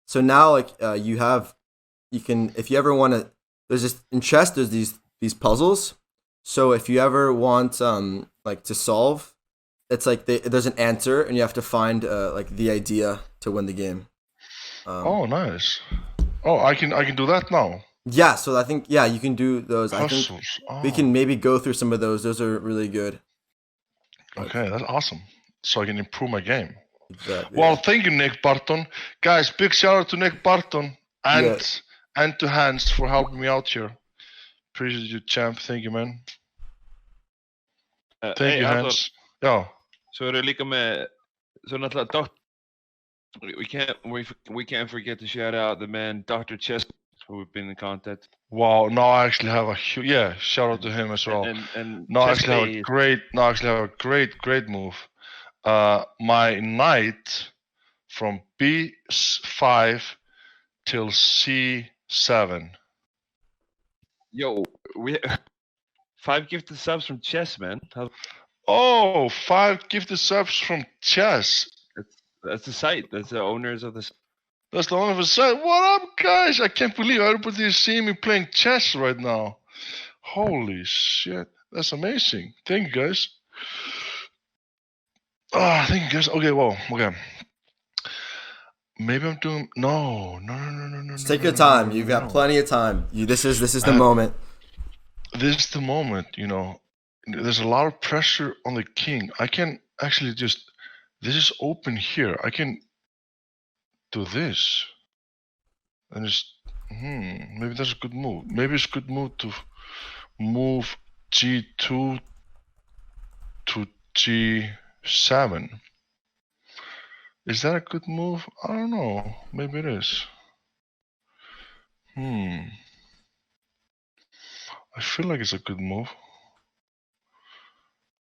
so now you can, if you ever want to, there's this in chess, there's these puzzles. So if you ever want to solve, it's like there's an answer and you have to find the idea to win the game. Oh, nice. Oh, I can do that now. Yeah, so I think you can do those. I think Puzzles. we can maybe go through some of those. Those are really good. Okay, that's awesome. So I can improve my game. Exactly. Well, thank you, Nick Barton. Guys, big shout out to Nick Barton and to Hans for helping me out here. Appreciate you, champ. Thank you, man. Thank you, Hans. Ja. Så det lika med så náttúrulega we can't forget to shout out the man Dr. Chess who've been in contact. Wow, now I actually have a shout out to him as well. And now I actually have a great move. My knight from B5 till C7. Yo, we 5 gifted subs from Chess, man. Oh, 5 gifted subs from Chess. That's the site. That's the owners of the. That's the owner of the site. What up, guys? I can't believe everybody is seeing me playing chess right now. Holy shit. That's amazing. Thank you, guys. Thank you, guys. Okay, well, okay. Maybe I'm doing no. Just take your time. You've got plenty of time. This is the moment. This is the moment, you know. There's a lot of pressure on the king. I can actually just this is open here. I can do this. And just maybe that's a good move. Maybe it's a good move to move G2 to G7. Is that a good move? I don't know. Maybe it is. I feel like it's a good move.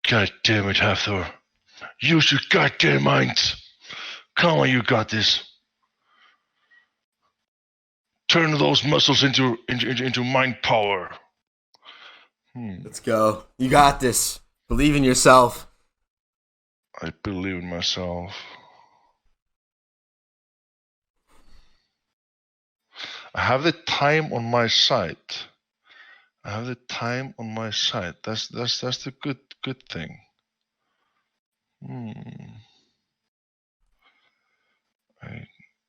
God damn it, Hafthor. Use your goddamn minds. Come on, you got this. Turn those muscles into mind power. Let's go. You got this. Believe in yourself. I believe in myself. I have the time on my side. That's the good thing.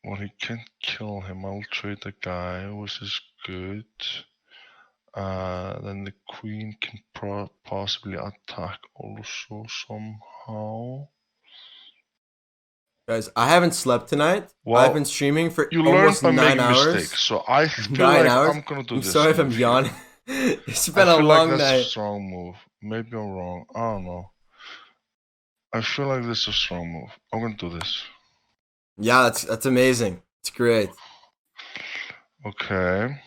Well, he can't kill him. I'll trade the guy, which is good. Then the queen can possibly attack also somehow. Guys, I haven't slept tonight. Well, I've been streaming for you almost learn by 9 making hours. mistakes, so I feel 9 like hours? I'm gonna do I'm this. sorry if I'm yawning. It's been a long that's night. A strong move. Maybe I'm wrong. I don't know. I feel like this is a strong move. I'm gonna do this. Yeah, that's amazing. It's great. Okay.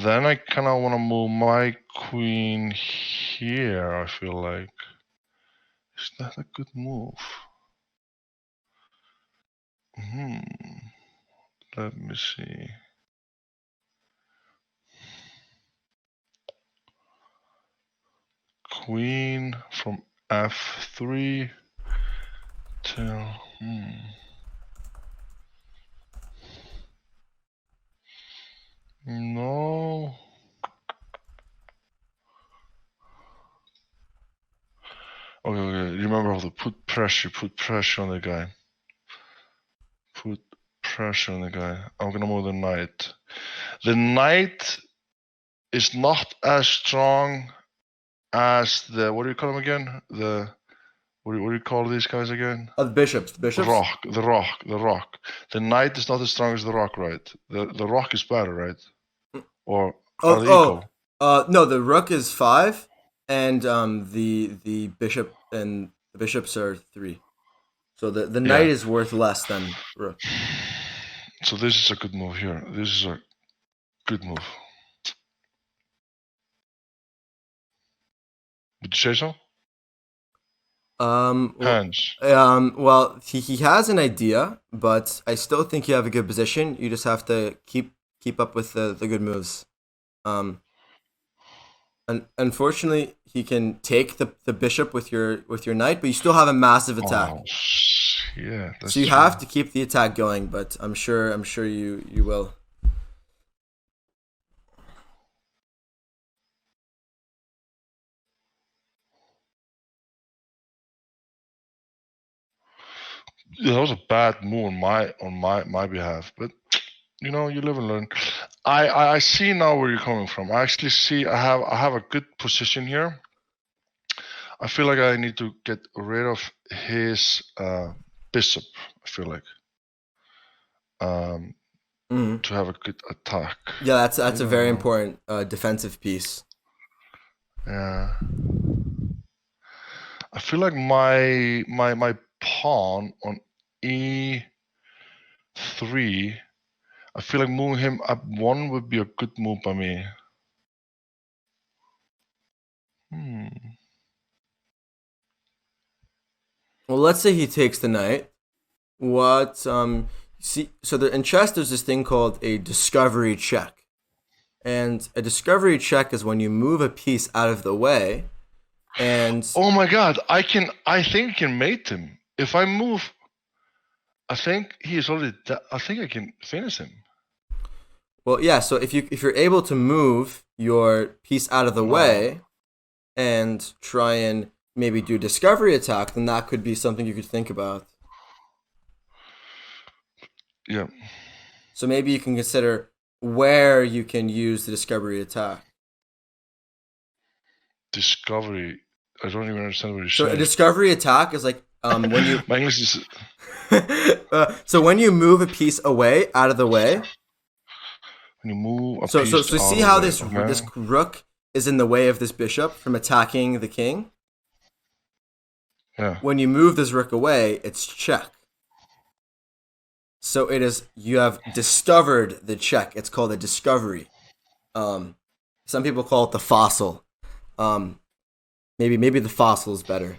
Then I kind of want to move my queen here, I feel like. Is that a good move? Let me see. Queen from F3 till... No. Okay. Remember how to put pressure on the guy. Put pressure on the guy. I'm gonna move the knight. The knight is not as strong as the, what do you call them again? What do you call these guys again? The bishops. The rock. The knight is not as strong as the rock, right? The rock is better, right? Or are they equal? No, the rook is 5, and the bishop and the bishops are 3. So the knight is worth less than rook. So this is a good move here. This is a good move. Would you say so? Hans. Well, he has an idea, but I still think you have a good position. You just have to keep up with the good moves. Unfortunately, he can take the bishop with your knight, but you still have a massive attack. Oh, yeah, that's So you true. have to keep the attack going, but I'm sure you will. Yeah, that was a bad move on my behalf, but you live and learn. I see now where you're coming from. I actually see I have a good position here. I feel like I need to get rid of his bishop. I feel like to have a good attack. Yeah, that's a very important defensive piece. Yeah. I feel like my pawn on e3. I feel like moving him up one would be a good move by me. Well, let's say he takes the knight. What see? So in chess, there's this thing called a discovery check, and a discovery check is when you move a piece out of the way, and Oh my god! I think I can mate him if I move. I think he is already. I think I can finish him. well, yeah. So if you're able to move your piece out of the way, and try and maybe do discovery attack, then that could be something you could think about. Yeah. So maybe you can consider where you can use the discovery attack. Discovery. I don't even understand what you're So saying. a discovery attack is like when you My English is. so when you move a piece away out of the way. When you move a So piece so out see of how the way, this rook is in the way of this bishop from attacking the king? Yeah. When you move this rook away, it's check. So you have discovered the check. It's called a discovery. Some people call it the fossil. Maybe the fossil is better.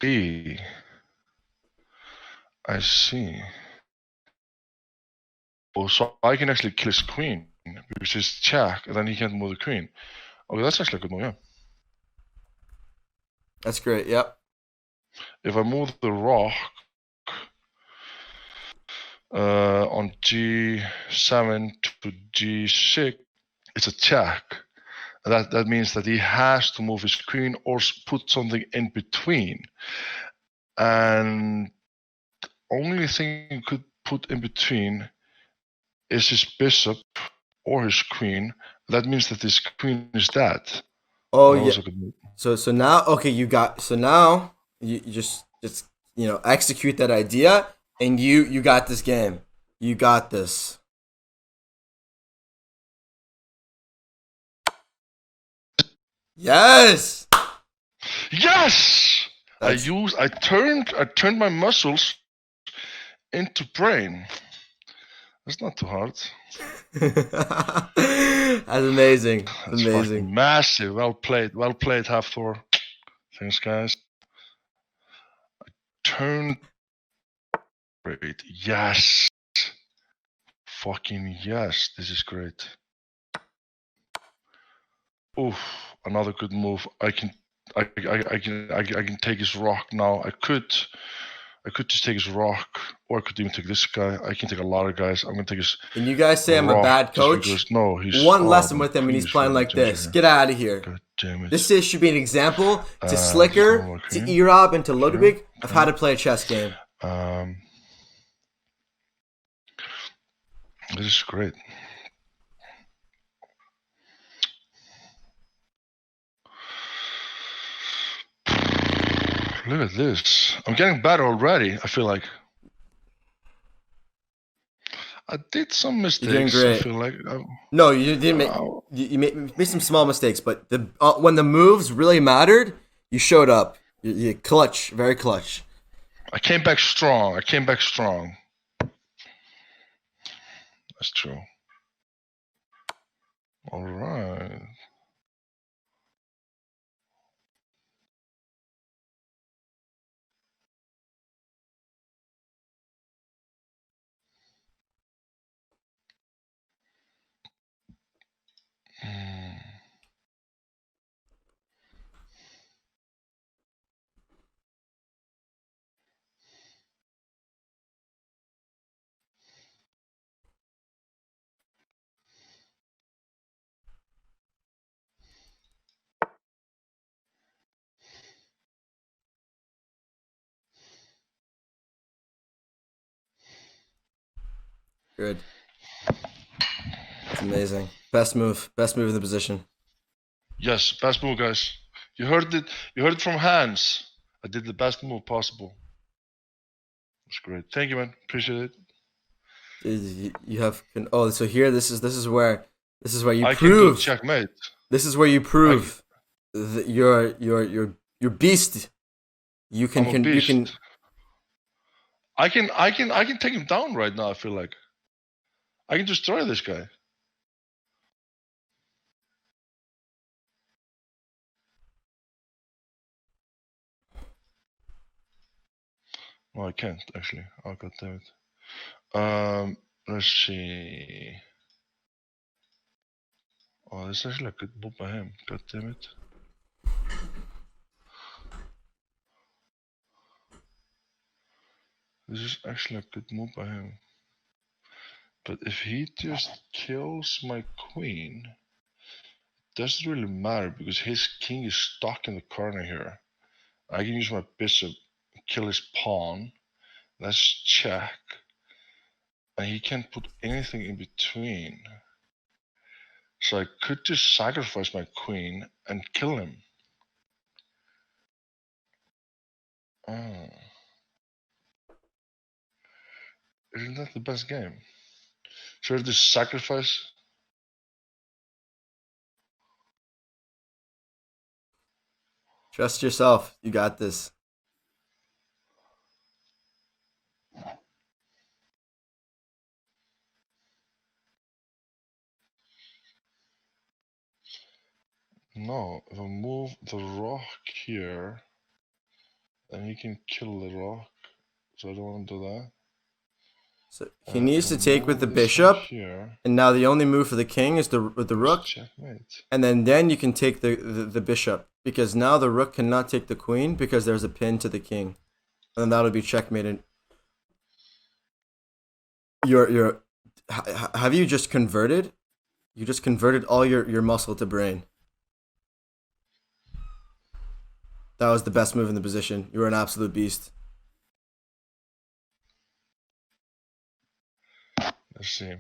B. I see. Oh, so I can actually kill his queen, which is check, and then he can't move the queen. Okay, that's actually a good move, yeah. That's great. Yep. If I move the rock on g7 to g6, it's a check. That means that he has to move his queen or put something in between. And the only thing you could put in between is his bishop or his queen. That means that his queen is dead. Oh that yeah. was a good move. So now now you just execute that idea, and you got this game. You got this. Yes. Yes! That's I turned my muscles into brain. That's not too hard. That's amazing. That's Amazing. fucking massive. Well played, Hafthor. Thanks, guys. Turn great. Yes. Fucking yes. This is great. Oof, another good move. I can take his rock now. I could just take his rock, or I could even take this guy. I can take a lot of guys. I'm gonna take his. And you guys say I'm a rock bad just coach. because- no, he's One oh, lesson my with him, and he's queen is playing really like this. ginger. Get out of here. God damn it. This should be an example to just Slicker, one more to queen. Erob, and to Ludwig of how to play a chess game. This is great. Look at this. I'm getting better already, I feel like. I did some mistakes. You're doing great. I feel like. No, you didn't make. You made some small mistakes, but when the moves really mattered, you showed up. You clutch, very clutch. I came back strong. That's true. All right. Mm. Good. It's amazing. Best move in the position. Yes, best move, guys. You heard it. You heard it from Hans. I did the best move possible. That's great. Thank you, man. Appreciate it. You have so here this is where you I can do prove checkmate. this is where you prove that you're beast. You I'm a can beast. I can take him down right now. I feel like I can destroy this guy. No, I can't actually. Oh god damn it. Let's see. Oh, this is actually a good move by him. God damn it. This is actually a good move by him. But if he just kills my queen, it doesn't really matter because his king is stuck in the corner here. I can use my bishop, kill his pawn. Let's check. And he can't put anything in between. So I could just sacrifice my queen and kill him. Oh. Isn't that the best game? Should I just sacrifice? Trust yourself. You got this. No, if I move the rock here, then he can kill the rock. So I don't want to do that. So he needs to take with the bishop, and now the only move for the king is with the rook, checkmate. And then you can take the bishop, because now the rook cannot take the queen because there's a pin to the king, and then that'll be checkmated. Have you just converted? You just converted all your muscle to brain. That was the best move in the position. You were an absolute beast. Let's see.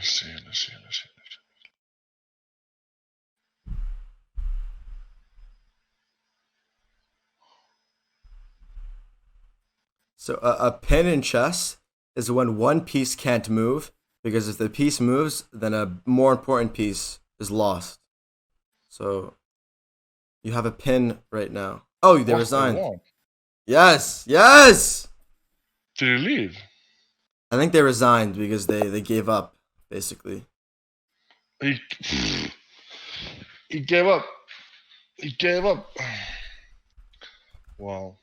Let's see. So a pin in chess is when one piece can't move, because if the piece moves, then a more important piece is lost. So you have a pin right now. Oh, they resigned. Yes. Did he leave? I think they resigned because they gave up, basically. He gave up. He gave up. Wow.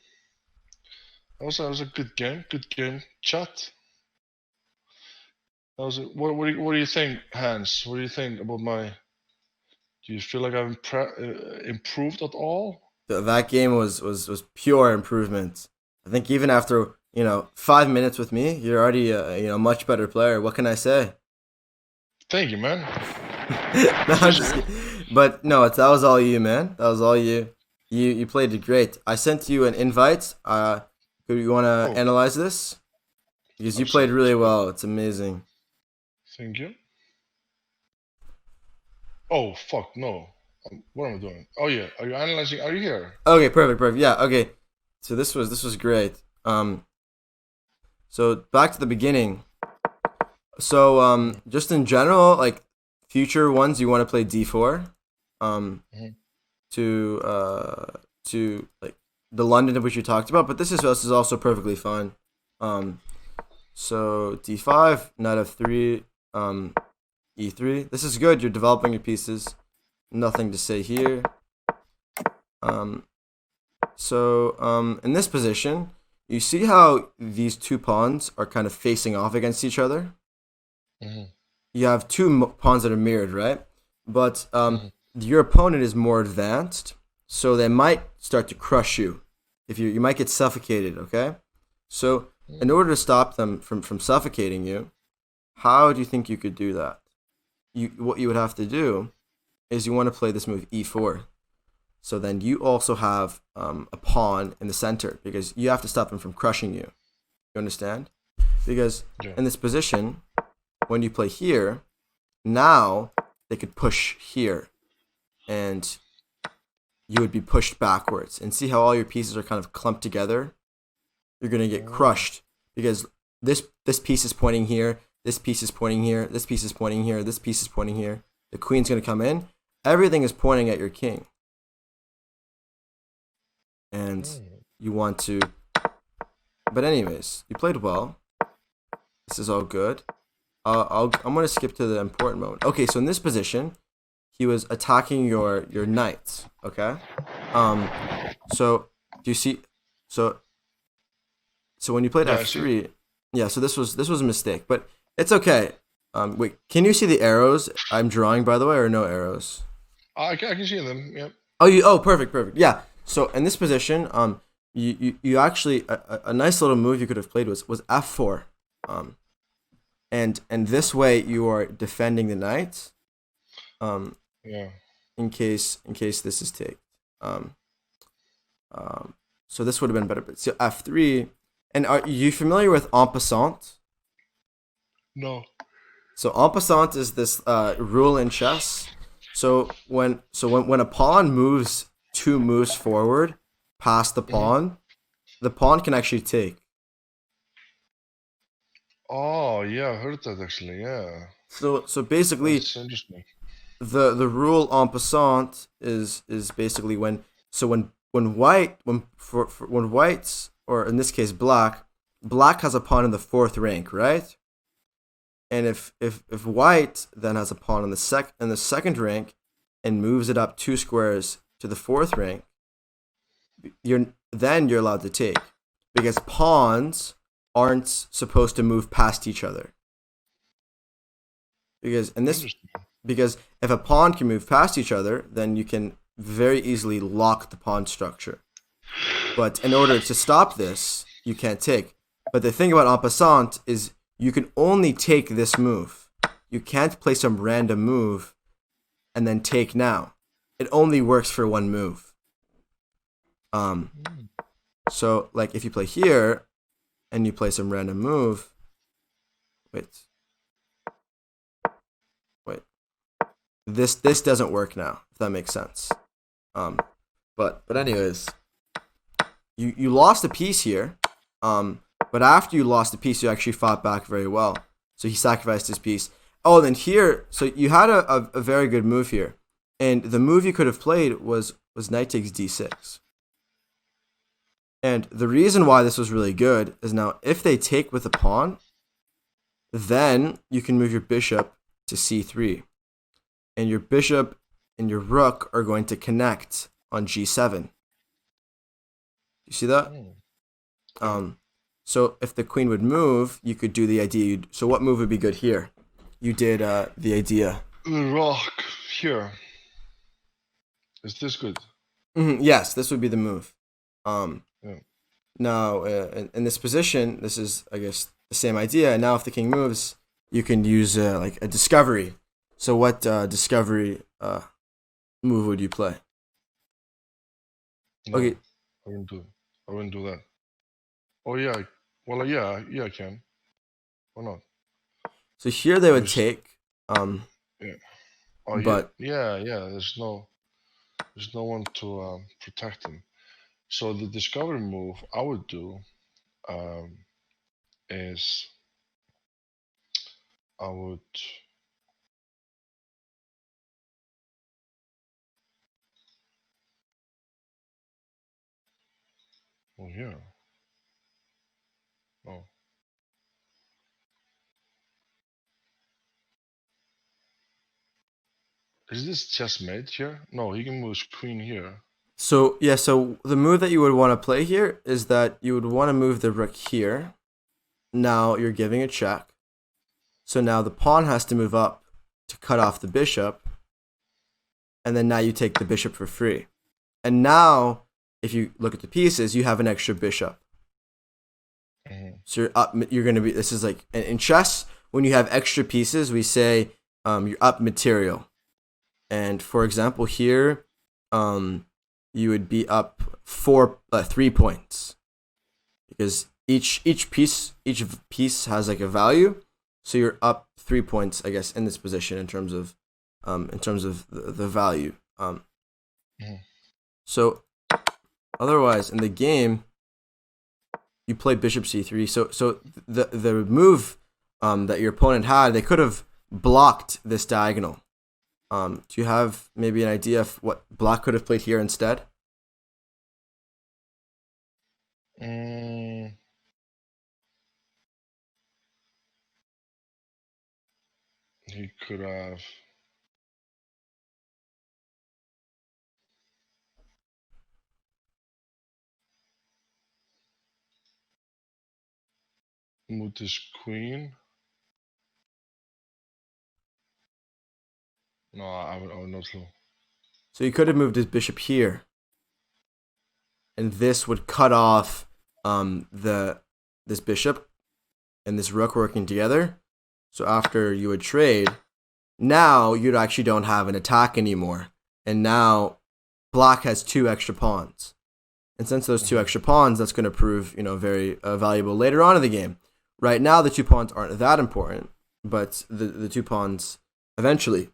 That was a good game. Good game, chat. That was a, what do you think, Hans? What do you think about my? Do you feel like I've improved at all? That game was pure improvement. I think even after 5 minutes with me, you're already a much better player. What can I say? Thank you, man. But no, that was all you, man. That was all you. You played it great. I sent you an invite. Do you want to analyze this? Because you played really well. It's amazing. Thank you. Oh fuck no! What am I doing? Oh yeah, are you analyzing? Are you here? Okay, perfect. Yeah, okay. So this was great. So back to the beginning. So just in general, like future ones, you want to play d4, to like the London which you talked about, but this is also perfectly fine. So d5, knight f3, e3. This is good. You're developing your pieces. Nothing to say here. In this position, you see how these two pawns are kind of facing off against each other? Mm-hmm. You have two pawns that are mirrored, right? But your opponent is more advanced, so they might start to crush you. If you might get suffocated, okay? So in order to stop them from suffocating you, how do you think you could do that? What you would have to do is you want to play this move e4. So then you also have a pawn in the center because you have to stop them from crushing you. You understand? Because in this position, when you play here, now they could push here and you would be pushed backwards. And see how all your pieces are kind of clumped together? You're going to get crushed because this piece is pointing here, this piece is pointing here, this piece is pointing here, this piece is pointing here. The queen's going to come in. Everything is pointing at your king. And you want to... But anyways, you played well. This is all good. I'm going to skip to the important moment. Okay, so in this position, he was attacking your knights, okay? So do you see... So when you played f3... Yeah, so this was a mistake, but it's okay. Wait, can you see the arrows I'm drawing, by the way, or no arrows? I can see them, yep. Oh, perfect. Yeah. So in this position, you actually a nice little move you could have played was f4, and this way you are defending the knight, in case this is taken. So this would have been better. But so f3, and are you familiar with en passant? No. So en passant is this rule in chess. So when a pawn moves 2 moves forward past the pawn can actually take. Oh yeah, I heard that actually. Yeah. So basically, that's interesting. The rule en passant is basically when whites, or in this case black has a pawn in the 4th rank, right? And if white then has a pawn in the 2nd rank and moves it up 2 squares to the 4th rank, you're allowed to take, because pawns aren't supposed to move past each other. Because if a pawn can move past each other, then you can very easily lock the pawn structure. But in order to stop this, you can't take. But the thing about en passant is you can only take this move. You can't play some random move and then take now. It only works for one move. So like if you play here and you play some random move, wait. This doesn't work now, if that makes sense. But anyways, you lost a piece here. But after you lost the piece, you actually fought back very well. So he sacrificed his piece. Oh, then here, so you had a very good move here. And the move you could have played was knight takes d6. And the reason why this was really good is now if they take with a pawn, then you can move your bishop to c3. And your bishop and your rook are going to connect on g7. You see that? So if the queen would move, you could do the idea. So what move would be good here? You did the idea. The rock here. Is this good? Yes, this would be the move. Now, in this position, this is, I guess, the same idea. And now if the king moves, you can use like a discovery. So what discovery move would you play? No, Okay. I wouldn't do that. Oh yeah. Well, yeah, I can. Why not? So here they would take. Yeah. Oh, but yeah. There's no one to protect him. So the discovery move I would do is I would. Oh yeah. Oh. Is this checkmate here? No, he can move his queen here. So yeah, so the move that you would want to play here is that you would want to move the rook here. Now you're giving a check. So now the pawn has to move up to cut off the bishop. And then now you take the bishop for free. And now, if you look at the pieces, you have an extra bishop. So you're up. You're gonna be. This is like in chess. When you have extra pieces, we say you're up material. And for example, here, you would be up 3 points, because each piece has like a value. So you're up 3 points, I guess, in this position in terms of the value. So otherwise in the game, you play bishop c3. So the move that your opponent had, they could have blocked this diagonal. Do you have maybe an idea of what black could have played here instead? He could have. Moved his queen. No, I would not know. So you could have moved his bishop here, and this would cut off this bishop and this rook working together. So after you would trade, now you actually don't have an attack anymore, and now black has 2 extra pawns. And since those 2 extra pawns, that's going to prove very valuable later on in the game. Right now, the 2 pawns aren't that important, but the 2 pawns eventually,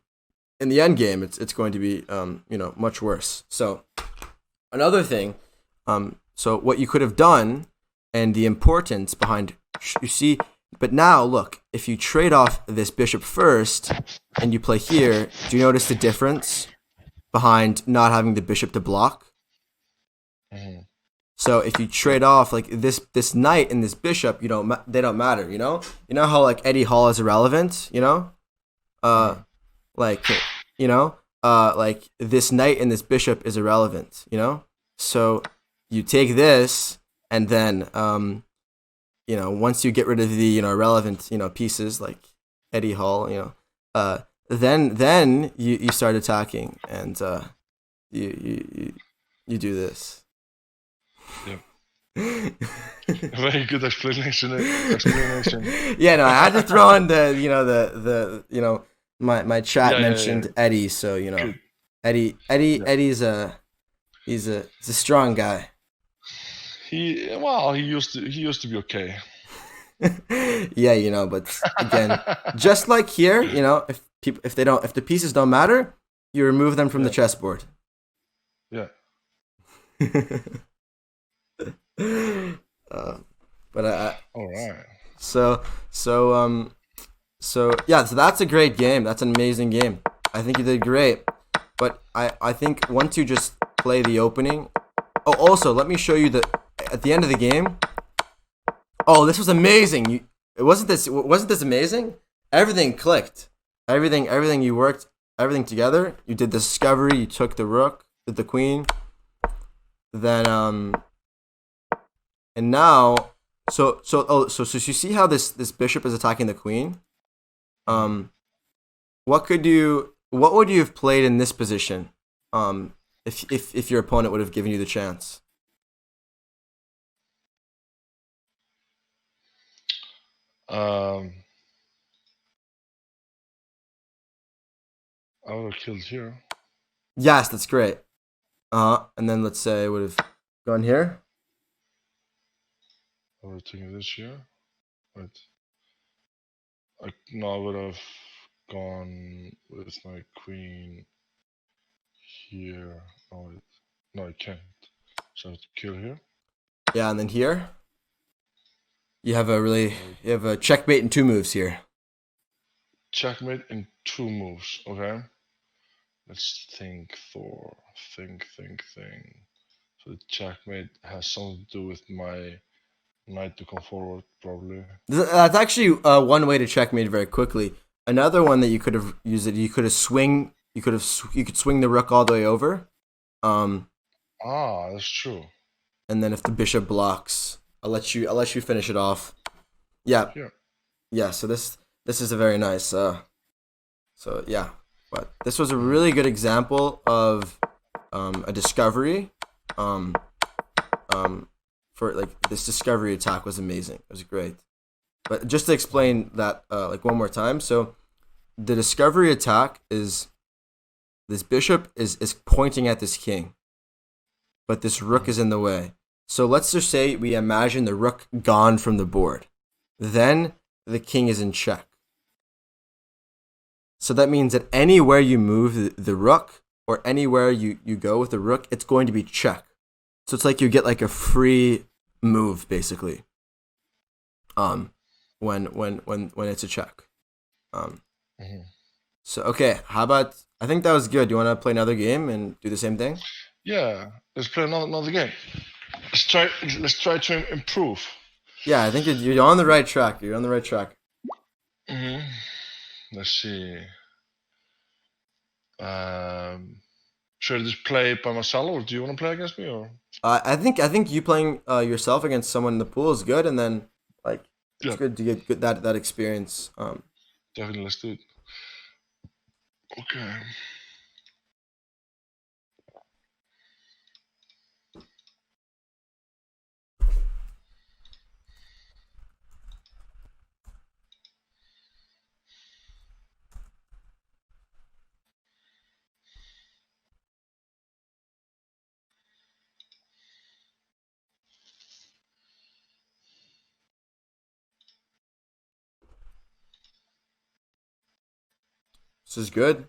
in the end game, it's going to be much worse. So another thing, so what you could have done, and the importance behind, you see, but now look, if you trade off this bishop first and you play here, do you notice the difference behind not having the bishop to block? So if you trade off like this knight and this bishop, they don't matter. You know how like Eddie Hall is irrelevant. Like this knight and this bishop is irrelevant. So you take this, and then once you get rid of the irrelevant pieces like Eddie Hall, then you start attacking, and you do this. Yep. Very good explanation. Yeah, no, I had to throw in my chat mentioned Eddie, so Eddie's he's a strong guy. He used to be okay. Yeah, but again, just like here, if the pieces don't matter, you remove them from the chessboard. Yeah. But all right. So that's a great game. That's an amazing game. I think you did great. But I think once you just play the opening. Oh, also let me show you at the end of the game. Oh, this was amazing. Wasn't this amazing? Everything clicked. Everything you worked everything together. You did the discovery. You took the rook, did the queen. Then and now, so you see how this bishop is attacking the queen? What would you have played in this position? If your opponent would have given you the chance? I would have killed here. Yes, that's great. And then let's say I would have gone here. I would have taken this here. Right. I would have gone with my queen here. Oh, no, I can't. So I have to kill here. Yeah, and then here. You have a checkmate in 2 moves here. Checkmate in 2 moves, okay? Let's think, Thor. Think. So the checkmate has something to do with my knight to come forward, probably. That's actually one way to checkmate very quickly. Another one that you could have used, you could have swing you could swing the rook all the way over. That's true. And then if the bishop blocks, I'll let you finish it off. Yeah. Yeah. Yeah, so this is a very nice so yeah. But this was a really good example of a discovery. For like this discovery attack was amazing. It was great. But just to explain that like one more time, so the discovery attack is this bishop is pointing at this king, but this rook is in the way. So let's just say we imagine the rook gone from the board. Then the king is in check. So that means that anywhere you move the rook, or anywhere you go with the rook, it's going to be check. So it's like you get like a free move basically. When it's a check. So okay, how about, I think that was good. Do you want to play another game and do the same thing? Yeah, let's play another game. Let's try to improve. Yeah, I think you're on the right track. You're on the right track. Let's see. Should I just play by myself, or do you want to play against me? Or I think you playing yourself against someone in the pool is good, and then like it's good to get good that experience. Definitely, let's do it. Okay. This is good.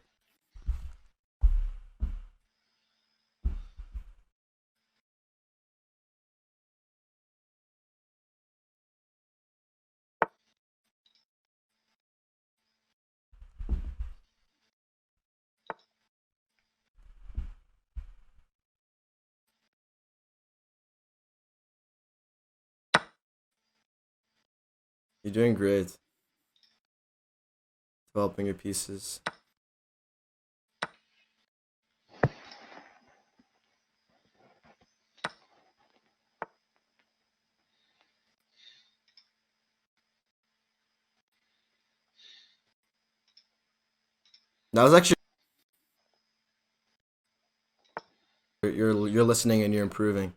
You're doing great. Developing your pieces. That was actually you're listening and you're improving.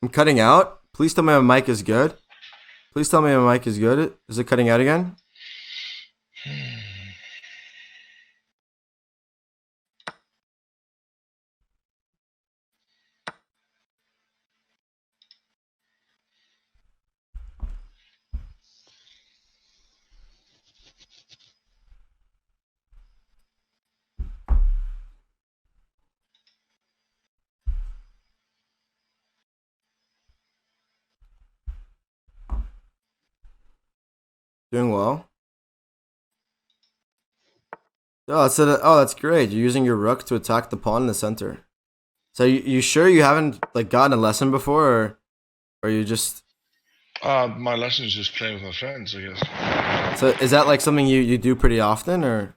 I'm cutting out. Please tell me my mic is good. Please tell me my mic is good. Is it cutting out again? Doing well. That's great. You're using your rook to attack the pawn in the center. So you sure you haven't like gotten a lesson before, or you just? My lesson is just playing with my friends, I guess. So is that like something you do pretty often, or?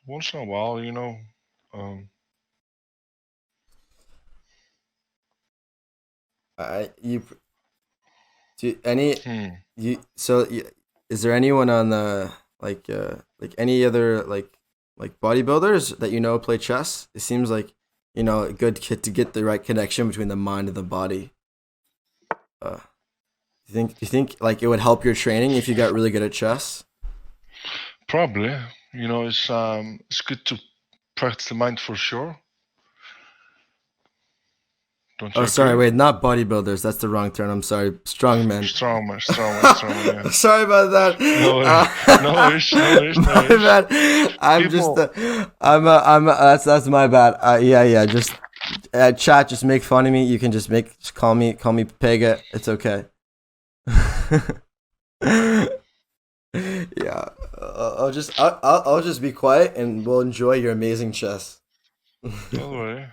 Once in a while, you know. You do any you so you, is there anyone on the like any other like bodybuilders that you know play chess? It seems like a good kid to get the right connection between the mind and the body. Do you think like it would help your training if you got really good at chess? Probably. You know, it's good to practice the mind for sure. Don't you Oh, sorry. agree? Wait, not bodybuilders. That's the wrong term. I'm sorry. Strongmen. Strongman, strongman, yeah. Sorry about that. No worries, no worries, no worries, no My worries. bad. I'm just. People, That's my bad. Yeah. Just chat. Just make fun of me. You can just call me Pega. It's okay. Yeah. I'll just be quiet and we'll enjoy your amazing chess. don't worry.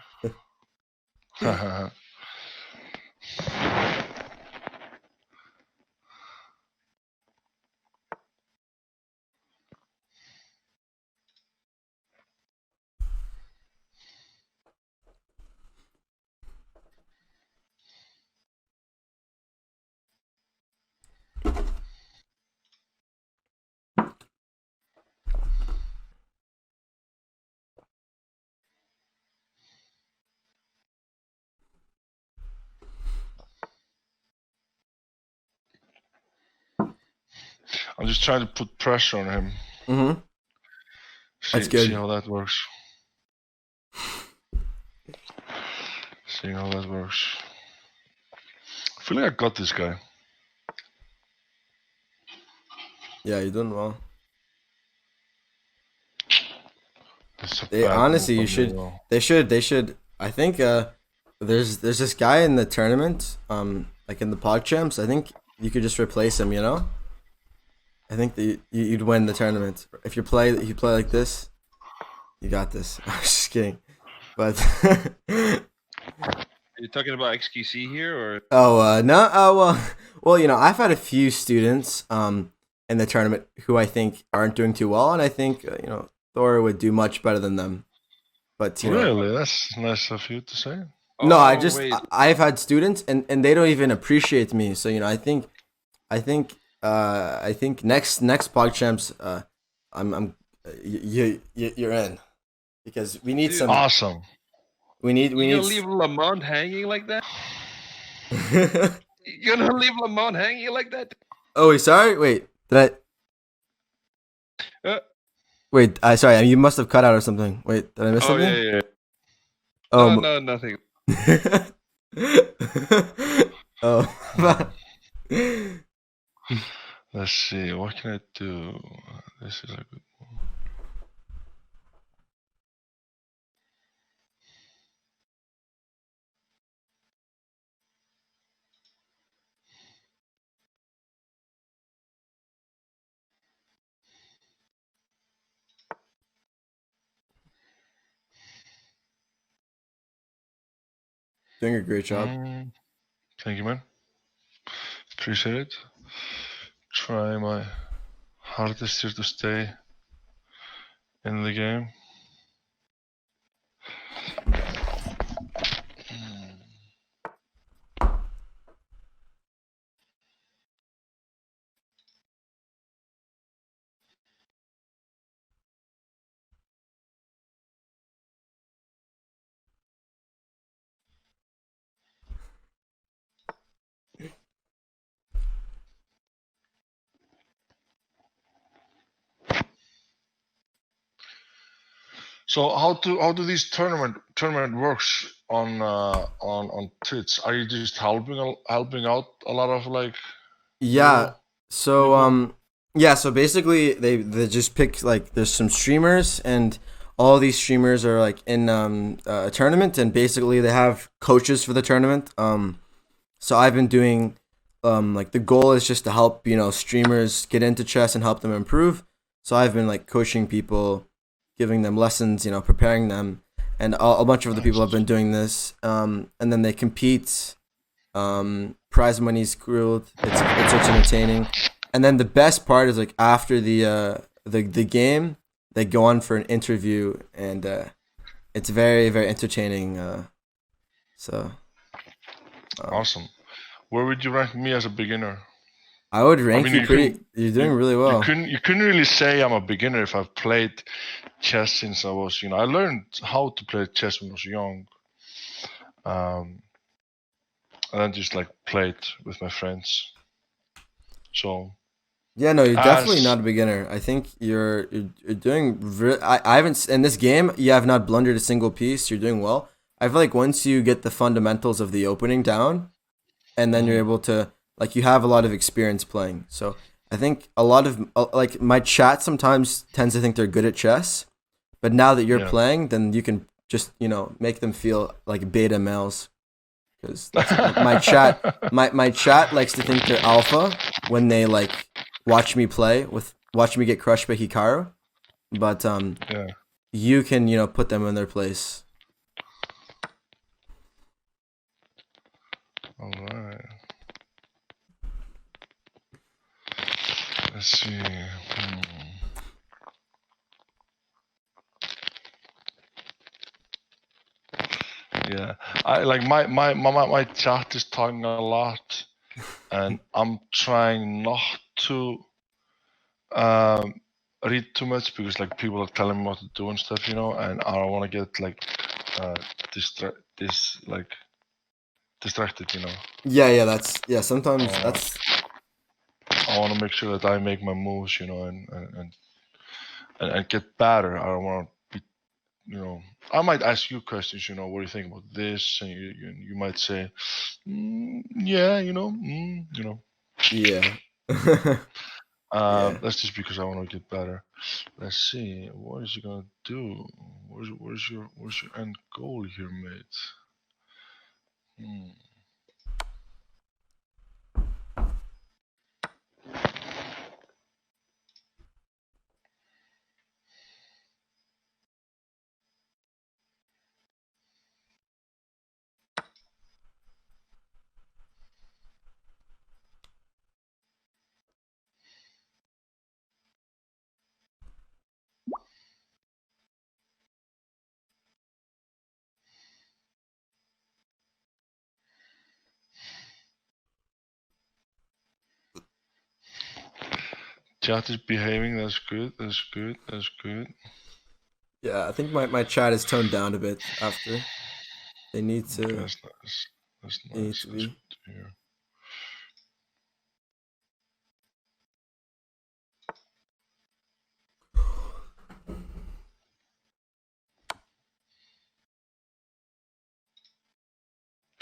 I'm just trying to put pressure on him. Mm-hmm. That's good. See how that works. Seeing how that works. I feel like I got this guy. Yeah, you're doing well. This is a They bad honestly, move you from me, should. though. They should. I think there's this guy in the tournament, like in the PogChamps. I think you could just replace him. You know. I think that you'd win the tournament if you play like this. You got this. I'm just kidding, but Are you talking about XQC here, or no, well, you know, I've had a few students in the tournament who I think aren't doing too well, and I think you know, Thor would do much better than them. But you know, Really? That's nice of you to say. no, Oh, wait. I've had students and they don't even appreciate me. So you know, I think next PogChamps, you're in because we need Dude. some. Awesome. We need You gonna leave Lamont hanging like that? You gonna leave Lamont hanging like that? Oh, wait, sorry. Wait, did I? Uh, Wait, sorry. You must have cut out or something. Wait, did I miss oh something? yeah. Oh, No, nothing. oh. Let's see. What can I do? This is a good one. Doing a great job. Thank you, man. Appreciate it. Try my hardest here to stay in the game. So how do these tournament works on Twitch? Are you just helping out a lot of like? Yeah. So people? yeah. So basically, they just pick like there's some streamers and all these streamers are like in a tournament and basically they have coaches for the tournament. So I've been doing like the goal is just to help you know streamers get into chess and help them improve. So I've been like coaching people, giving them lessons, you know, preparing them, and a bunch of other people have been doing this. And then they compete. Prize money's cool. It's entertaining. And then the best part is like after the game, they go on for an interview, and it's very very entertaining. So Awesome. Where would you rank me as a beginner? I would rank mean, you you pretty. couldn't- You're doing really well. You couldn't really say I'm a beginner if I've played chess since I was, you know, I learned how to play chess when I was young. And then just like played with my friends. So Yeah, no, you're definitely as not a beginner. I think you're doing. I haven't in this game. You have not blundered a single piece. You're doing well. I feel like once you get the fundamentals of the opening down, and then you're able to like you have a lot of experience playing. So I think a lot of like my chat sometimes tends to think they're good at chess, but now that you're Yeah. playing, then you can just make them feel like beta males. Because my chat likes to think they're alpha when they like watch me watch me get crushed by Hikaru, but Yeah. you can put them in their place. All right. Let's see. Yeah, I like my chat is talking a lot, and I'm trying not to read too much because like people are telling me what to do and stuff, and I don't want to get like distracted, Yeah, sometimes Oh. that's I want to make sure that I make my moves, and get better. I don't want to be, I might ask you questions, what do you think about this? And you might say, yeah, yeah. That's just because I want to get better. Let's see, what is he gonna do? Where's your end goal here, mate? Chat is behaving. That's good. That's good. That's good. Yeah, I think my chat is toned down a bit after. They need to. Okay, that's nice. That's They need nice. to That's be. good to hear.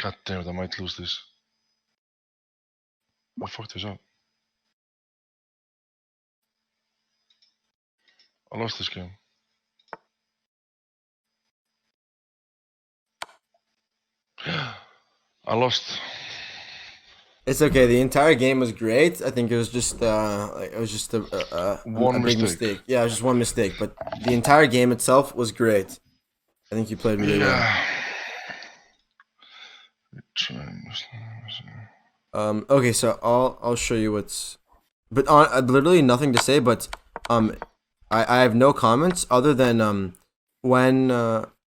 God damn it! I might lose this. I fucked this up. I lost this game. I lost. It's okay. The entire game was great. I think it was just One a big mistake. mistake. Yeah, it was just one mistake, but the entire game itself was great. I think you played really well. Yeah. Okay, so I'll show you what's, but on literally nothing to say. But I have no comments other than when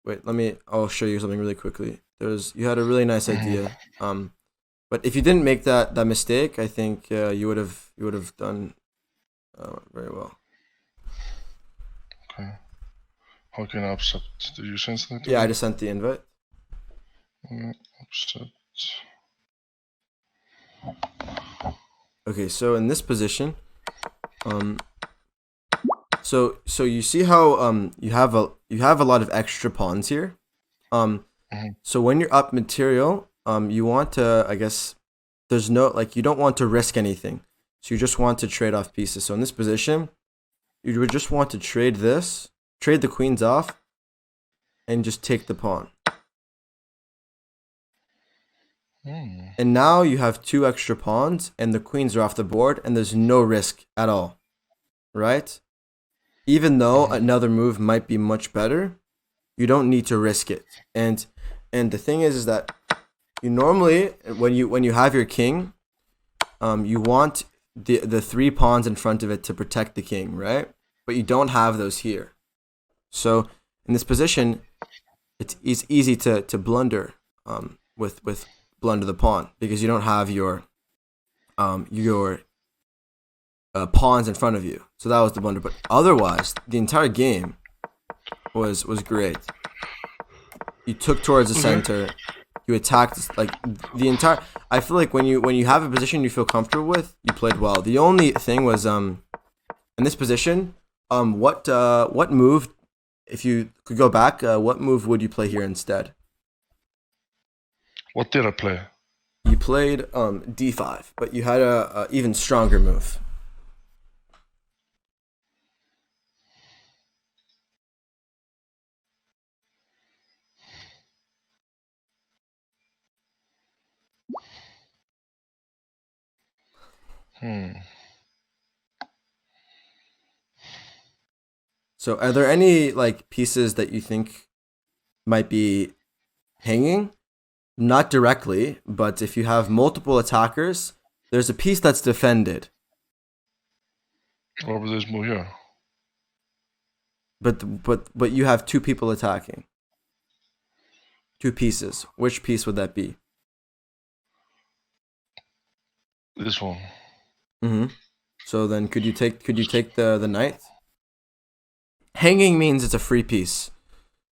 wait, I'll show you something really quickly. You had a really nice idea. But if you didn't make that mistake, I think you would have done very well. Okay. How can I accept? Did you send something? Yeah, I just sent the invite. Accept. Okay, so in this position, so you see how you have a lot of extra pawns here. So when you're up material, you want to, I guess, there's no you don't want to risk anything, so you just want to trade off pieces. So in this position, you would just want to trade the queens off, and just take the pawn. And now you have 2 extra pawns, and the queens are off the board, and there's no risk at all, right? Even though another move might be much better, you don't need to risk it. And the thing is that you normally, when you have your king, you want the 3 pawns in front of it to protect the king, right? But you don't have those here. So in this position, it's easy to blunder with blunder the pawn, because you don't have your pawns in front of you. So that was the blunder. But otherwise, the entire game was great. You took towards the center. You attacked the entire. I feel like when you have a position you feel comfortable with, you played well. The only thing was in this position, what move, if you could go back, what move would you play here instead? What did I play? You played d5, but you had a even stronger move. So, are there any like pieces that you think might be hanging? Not directly, but if you have multiple attackers, there's a piece that's defended. What was this move here? But you have two people attacking. Two pieces. Which piece would that be? This one. Mm-hmm. So then, could you take the knight? Hanging means it's a free piece.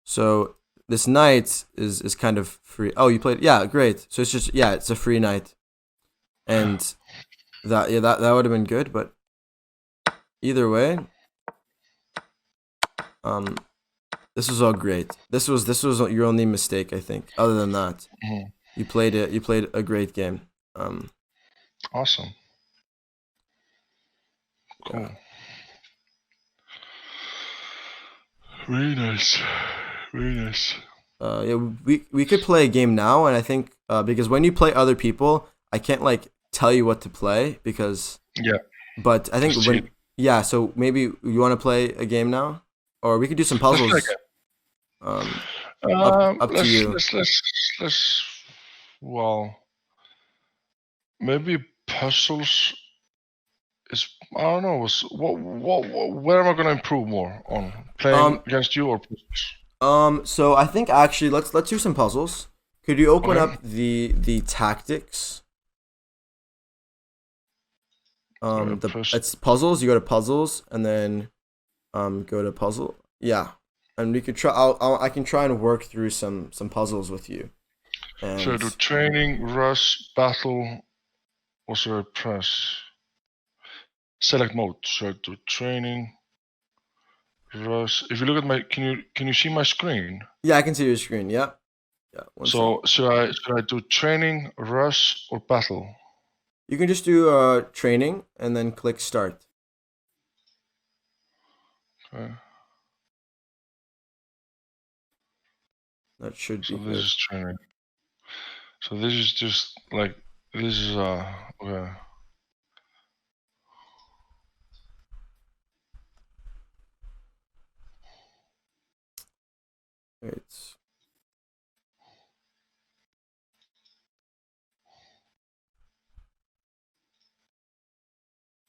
So this knight is kind of free. Oh, you played, yeah, great. So it's just, it's a free knight, and that would have been good. But either way, this was all great. This was your only mistake, I think. Other than that, you played it. You played a great game. Awesome. Cool. Yeah. Very nice. Very nice. We could play a game now, and I think because when you play other people, I can't like tell you what to play because But I think so maybe you want to play a game now, or we could do some puzzles. Up to you. Let's. Well, maybe puzzles. I don't know. Where am I gonna improve more on playing against you or puzzles? So I think actually let's do some puzzles. Could you open up the tactics? It's puzzles. You go to puzzles and then go to puzzle. Yeah, and we could try. I can try and work through some puzzles with you. And so do training, rush, battle. Or should I press? Select mode. So I do training, rush. If you look at my, can you see my screen? Yeah, I can see your screen. Yep. Yeah. So should I do training, rush, or battle? You can just do training and then click start. Okay. That should be good. This is training. So this is just like this is okay. Wait.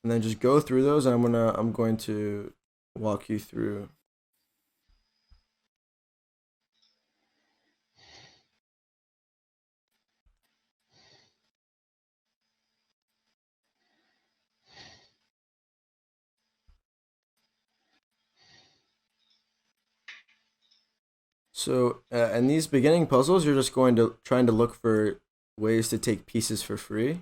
And then just go through those, and I'm going to walk you through. So, in these beginning puzzles, you're just trying to look for ways to take pieces for free.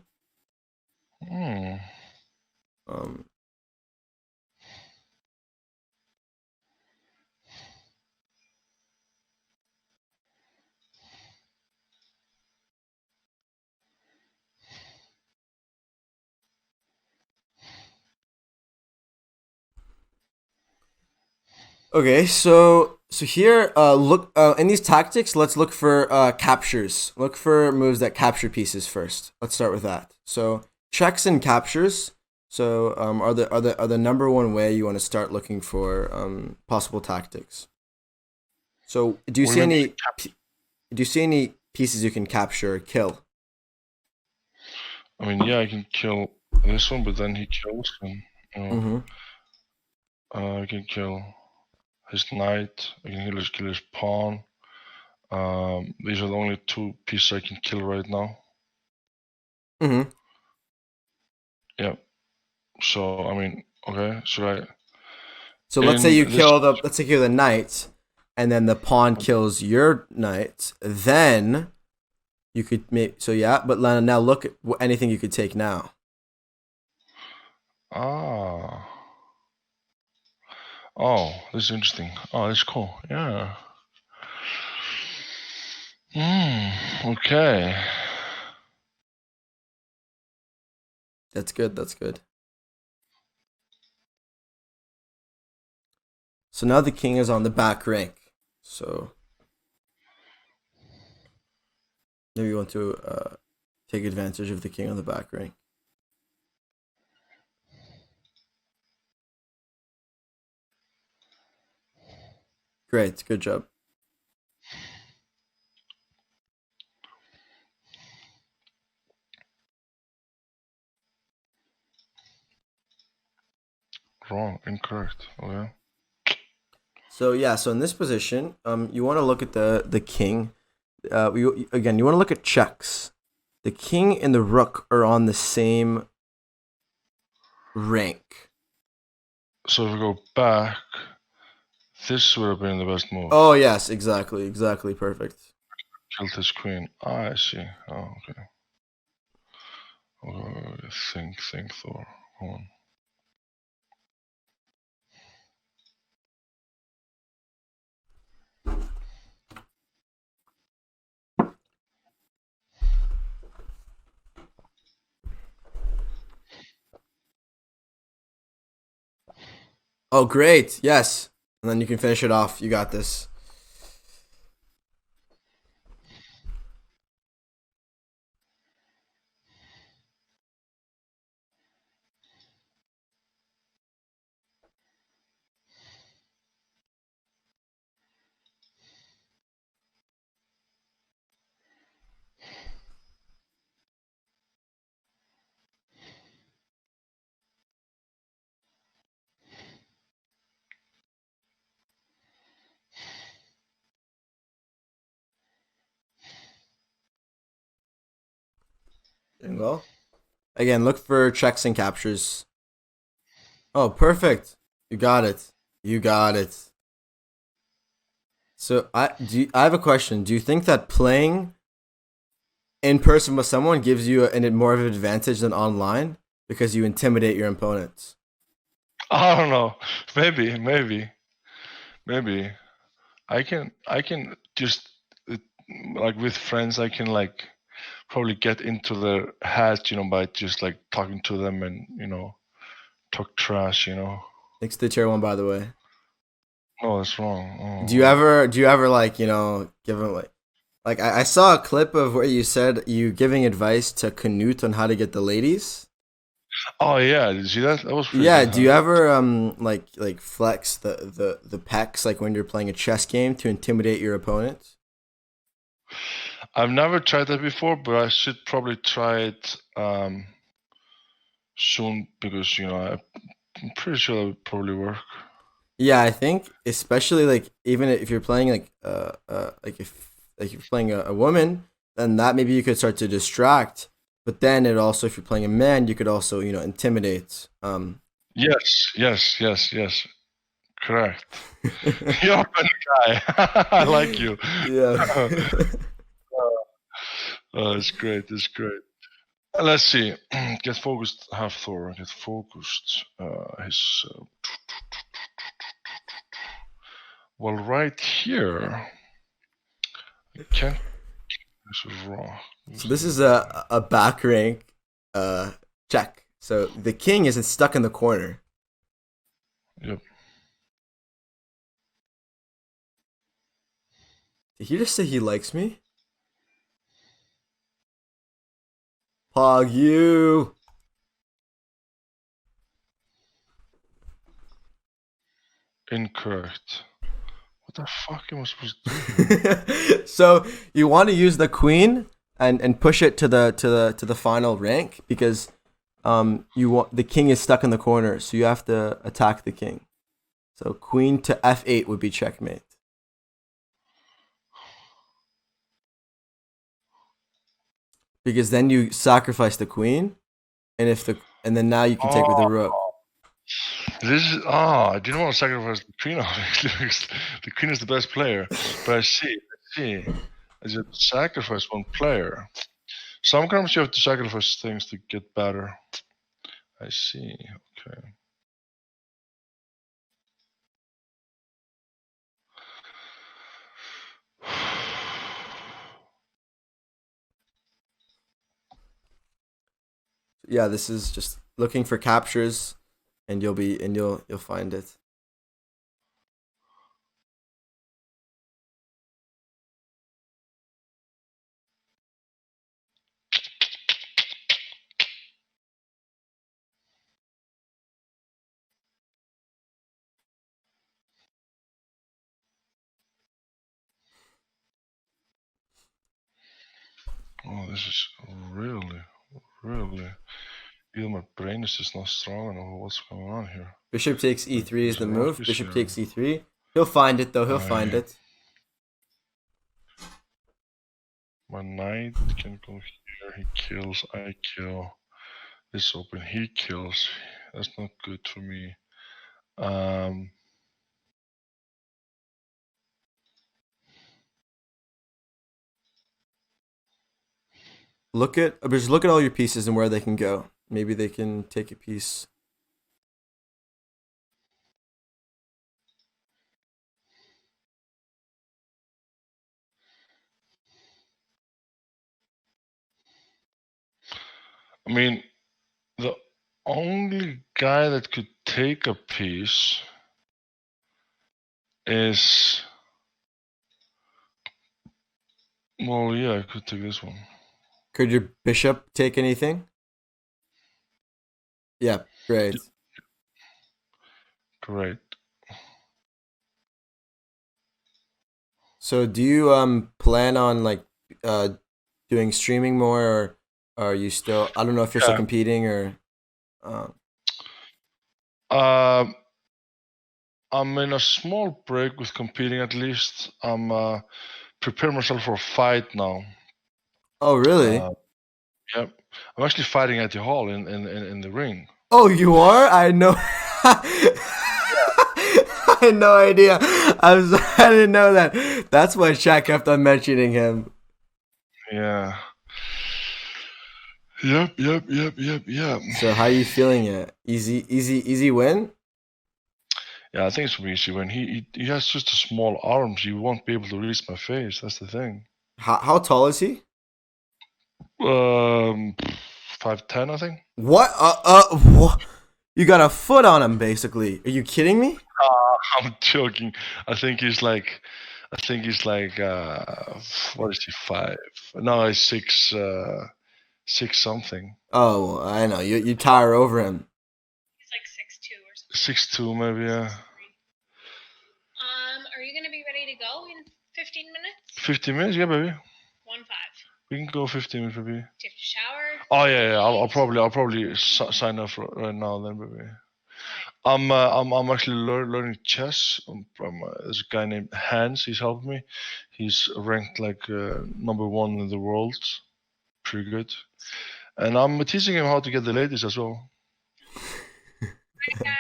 Okay, so here, look in these tactics. Let's look for captures. Look for moves that capture pieces first. Let's start with that. So checks and captures. So are the number one way you want to start looking for possible tactics. So do you see any pieces you can capture or kill? I mean, yeah, I can kill this one, but then he kills him. I can kill his knight. I can kill his pawn. These are the only two pieces I can kill right now. Yeah. So I mean, okay. Should I? So let's say you kill the knight, and then the pawn kills your knight. Then you could make But now look at anything you could take now. Oh, this is interesting. Oh, that's cool. Yeah. Okay. That's good. That's good. So now the king is on the back rank. So maybe you want to take advantage of the king on the back rank. Great. Good job. Wrong. Incorrect. Okay. So yeah, so in this position, you want to look at the king. You want to look at checks. The king and the rook are on the same rank. So if we go back, this would have been the best move. Oh yes, exactly, perfect. Killed his queen. Ah, I see. Oh, okay. Think, Thor. Hold on. Oh great, yes, and then you can finish it off. You got this. Doing well. Again, look for checks and captures. Oh, perfect. You got it. You got it. So I have a question. Do you think that playing in person with someone gives you more of an advantage than online because you intimidate your opponents? I don't know. Maybe. I can just like with friends. I can like probably get into their head, by just like talking to them and talk trash. Thanks to tier 1, by the way. Oh, that's wrong. Oh. Do you ever like, give them like I saw a clip of where you said you giving advice to Canute on how to get the ladies. Oh yeah, did you see that? That was pretty Yeah, good, do you ever like flex the pecs like when you're playing a chess game to intimidate your opponent? I've never tried that before, but I should probably try it soon because I'm pretty sure that would probably work. Yeah, I think especially like even if you're playing like if you're playing a woman, then that maybe you could start to distract. But then it also if you're playing a man, you could also intimidate. Yes. Correct. You're a funny guy. I like you. Yeah. Oh, it's great. Let's see. Get focused, Hafthor. Get focused. Well, right here. I can't. This is wrong. So this is a back rank check. So the king isn't stuck in the corner. Yep. Did he just say he likes me? Pog you. Incorrect. What the fuck am I supposed to do? So you want to use the queen and push it to the final rank because the king is stuck in the corner, so you have to attack the king. So queen to f8 would be checkmate. Because then you sacrifice the queen, and then now you can take with the rook. I didn't want to sacrifice the queen, obviously, because the queen is the best player. But I see. I just sacrifice one player. Sometimes you have to sacrifice things to get better. I see. Okay. yeah, this is just looking for captures, and you'll find it. Oh, this is really. Either my brain is just not strong enough. What's going on here? Bishop takes e3 is the There's move. rockets Bishop here. takes e3. He'll find it though. He'll Oh, find yeah. it. My knight can go here. He kills. I kill. This open. He kills. That's not good for me. Just look at all your pieces and where they can go. Maybe they can take a piece. I mean, the only guy that could take a piece is. Well, yeah, I could take this one. Could your bishop take anything? Yeah, great. Great. So do you plan on like doing streaming more, or are you still? I don't know if you're still Yeah. competing or. I'm in a small break with competing. At least I'm preparing myself for a fight now. Oh really? Yep. I'm actually fighting at the hall in the ring. Oh, you are? I know. I had no idea. I didn't know that. That's why Shaq kept on mentioning him. Yeah. Yep. So how you feeling it? Easy win? Yeah, I think it's really easy. When he has just a small arms, you won't be able to reach my face. That's the thing. How tall is he? 5'10", I think. What? What? You got a foot on him, basically. Are you kidding me? I'm joking. I think he's like, what is he, 5? No, he's 6 something. Oh, I know. You tower over him. He's like 6'2" or something. 6'2", maybe, yeah. Are you gonna be ready to go in 15 minutes? 15 minutes, yeah, baby. 1-5. We can go 15 minutes, baby. Do you have to shower? Oh yeah. I'll probably sign up for right now, then, baby. I'm actually learning chess. There's a guy named Hans. He's helping me. He's ranked like number 1 in the world. Pretty good. And I'm teaching him how to get the ladies as well. Hi guys.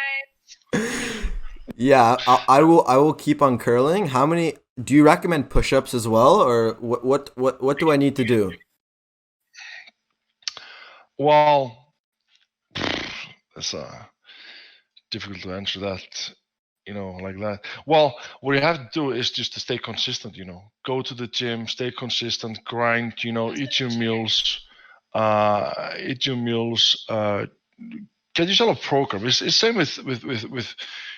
Yeah, I will keep on curling. How many? Do you recommend push-ups as well, or what do I need to do? Well, it's difficult to answer that, like that. Well, what you have to do is just to stay consistent. Go to the gym, stay consistent, grind. Eat your meals. Get yourself a program. It's same with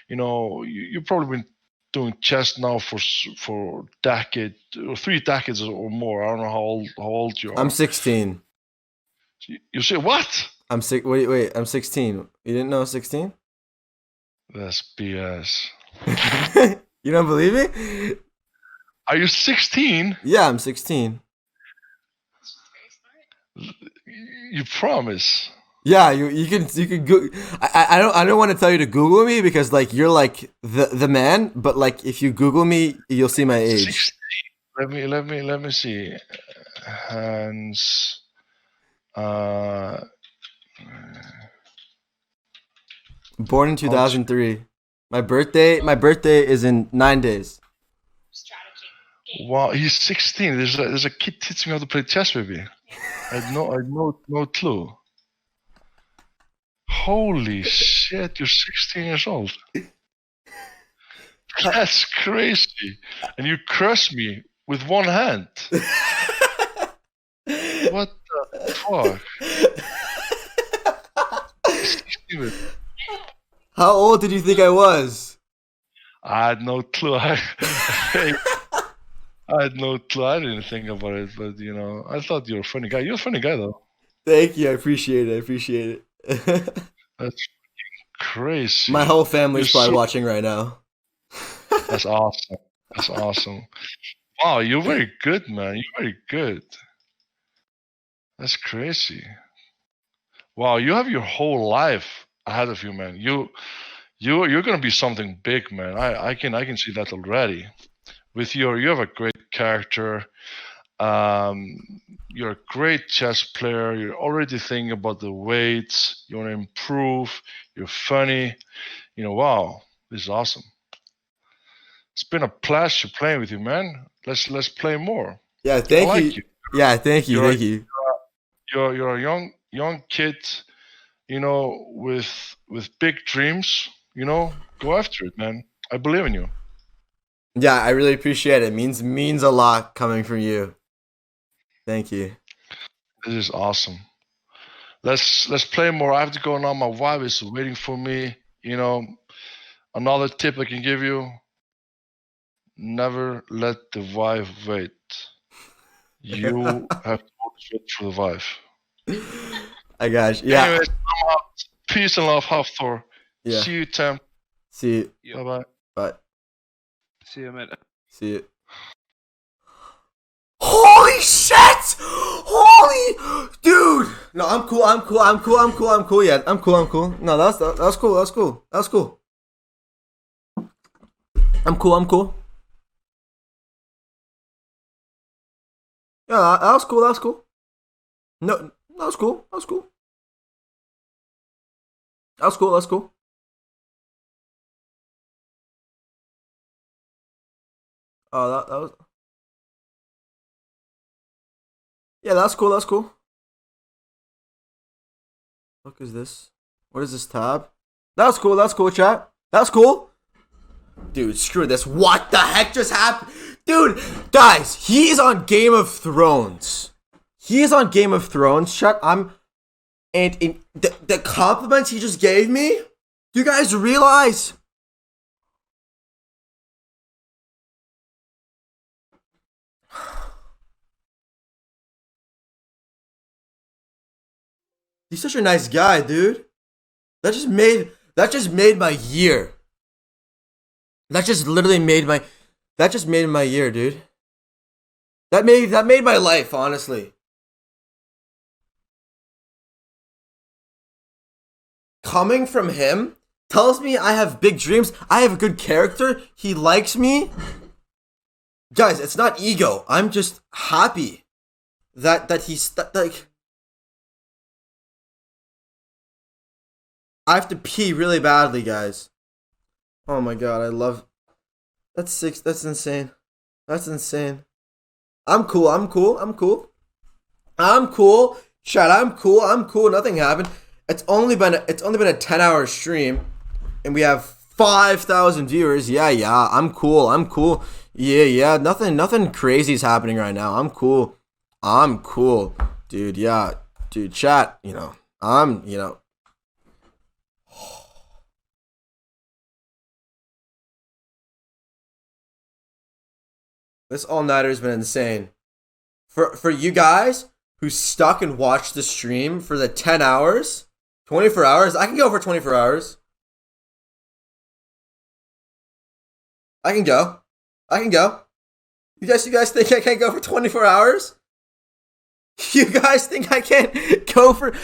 you've probably been doing chess now for decade or 3 decades or more. I don't know how old you are. I'm 16. You say what? Wait. I'm 16. You didn't know 16? That's BS. You don't believe me? Are you 16? Yeah, I'm 16. That's very smart. You promise? Yeah, you can go. I don't want to tell you to Google me because like you're like the man, but like if you Google me, you'll see my age. 16. Let me see. Hans. Born in 2003. My birthday is in 9 days. Strategy. Game. Wow, he's 16. There's a kid teaching me how to play chess, baby. I had no clue. Holy shit, you're 16 years old. That's crazy. And you crush me with one hand. What the fuck? How old did you think I was? I had no clue. I had no clue. I didn't think about it, but I thought you were a funny guy. You're a funny guy, though. Thank you. I appreciate it. That's crazy. My whole family's You're probably watching right now. That's awesome. That's awesome. Wow, you're very good, man. You're very good. That's crazy. Wow, you have your whole life ahead of you, man. You're gonna be something big, man. I can see that already. You have a great character. You're a great chess player. You're already thinking about the weights. You want to improve. You're funny. Wow, this is awesome. It's been a pleasure playing with you, man. Let's play more. Yeah, thank I you. like you. Yeah, thank you. Thank you. You're a young kid, with big dreams. Go after it, man. I believe in you. Yeah, I really appreciate it. Means a lot coming from you. Thank you. This is awesome. Let's play more. I have to go now. My wife is waiting for me. Another tip I can give you: never let the wife wait. You have to always wait for the wife. I got you. Yeah. Anyways, I'm out. Peace and love, Hafthor. Yeah. See you, Tim. See you. Bye bye. Bye. See you, mate. See you. Holy shit! Holy dude! No, I'm cool. Yeah, I'm cool. No, that's cool. I'm cool. Yeah, that was cool. No, that was cool. That's cool. Oh, that was. Yeah, that's cool. What is this? What is this tab? That's cool, chat. That's cool. Dude, screw this. What the heck just happened? Dude, guys, he's on Game of Thrones. Chat. And in the compliments he just gave me, do you guys realize? He's such a nice guy, dude. That just made my year. That just made my year, dude. That made my life, honestly. Coming from him tells me I have big dreams. I have a good character. He likes me. Guys, it's not ego. I'm just happy that he's like. I have to pee really badly, guys. Oh my god, I love. That's insane. I'm cool. Chat, I'm cool. Nothing happened. It's only been a 10-hour stream, and we have 5,000 viewers. Yeah. I'm cool. Yeah. Nothing crazy is happening right now. I'm cool, dude. Yeah, dude. Chat. I'm. This all-nighter's been insane. For you guys who stuck and watched the stream for the 10 hours, 24 hours, I can go for 24 hours. I can go. You guys think I can't go for 24 hours? You guys think I can't go for...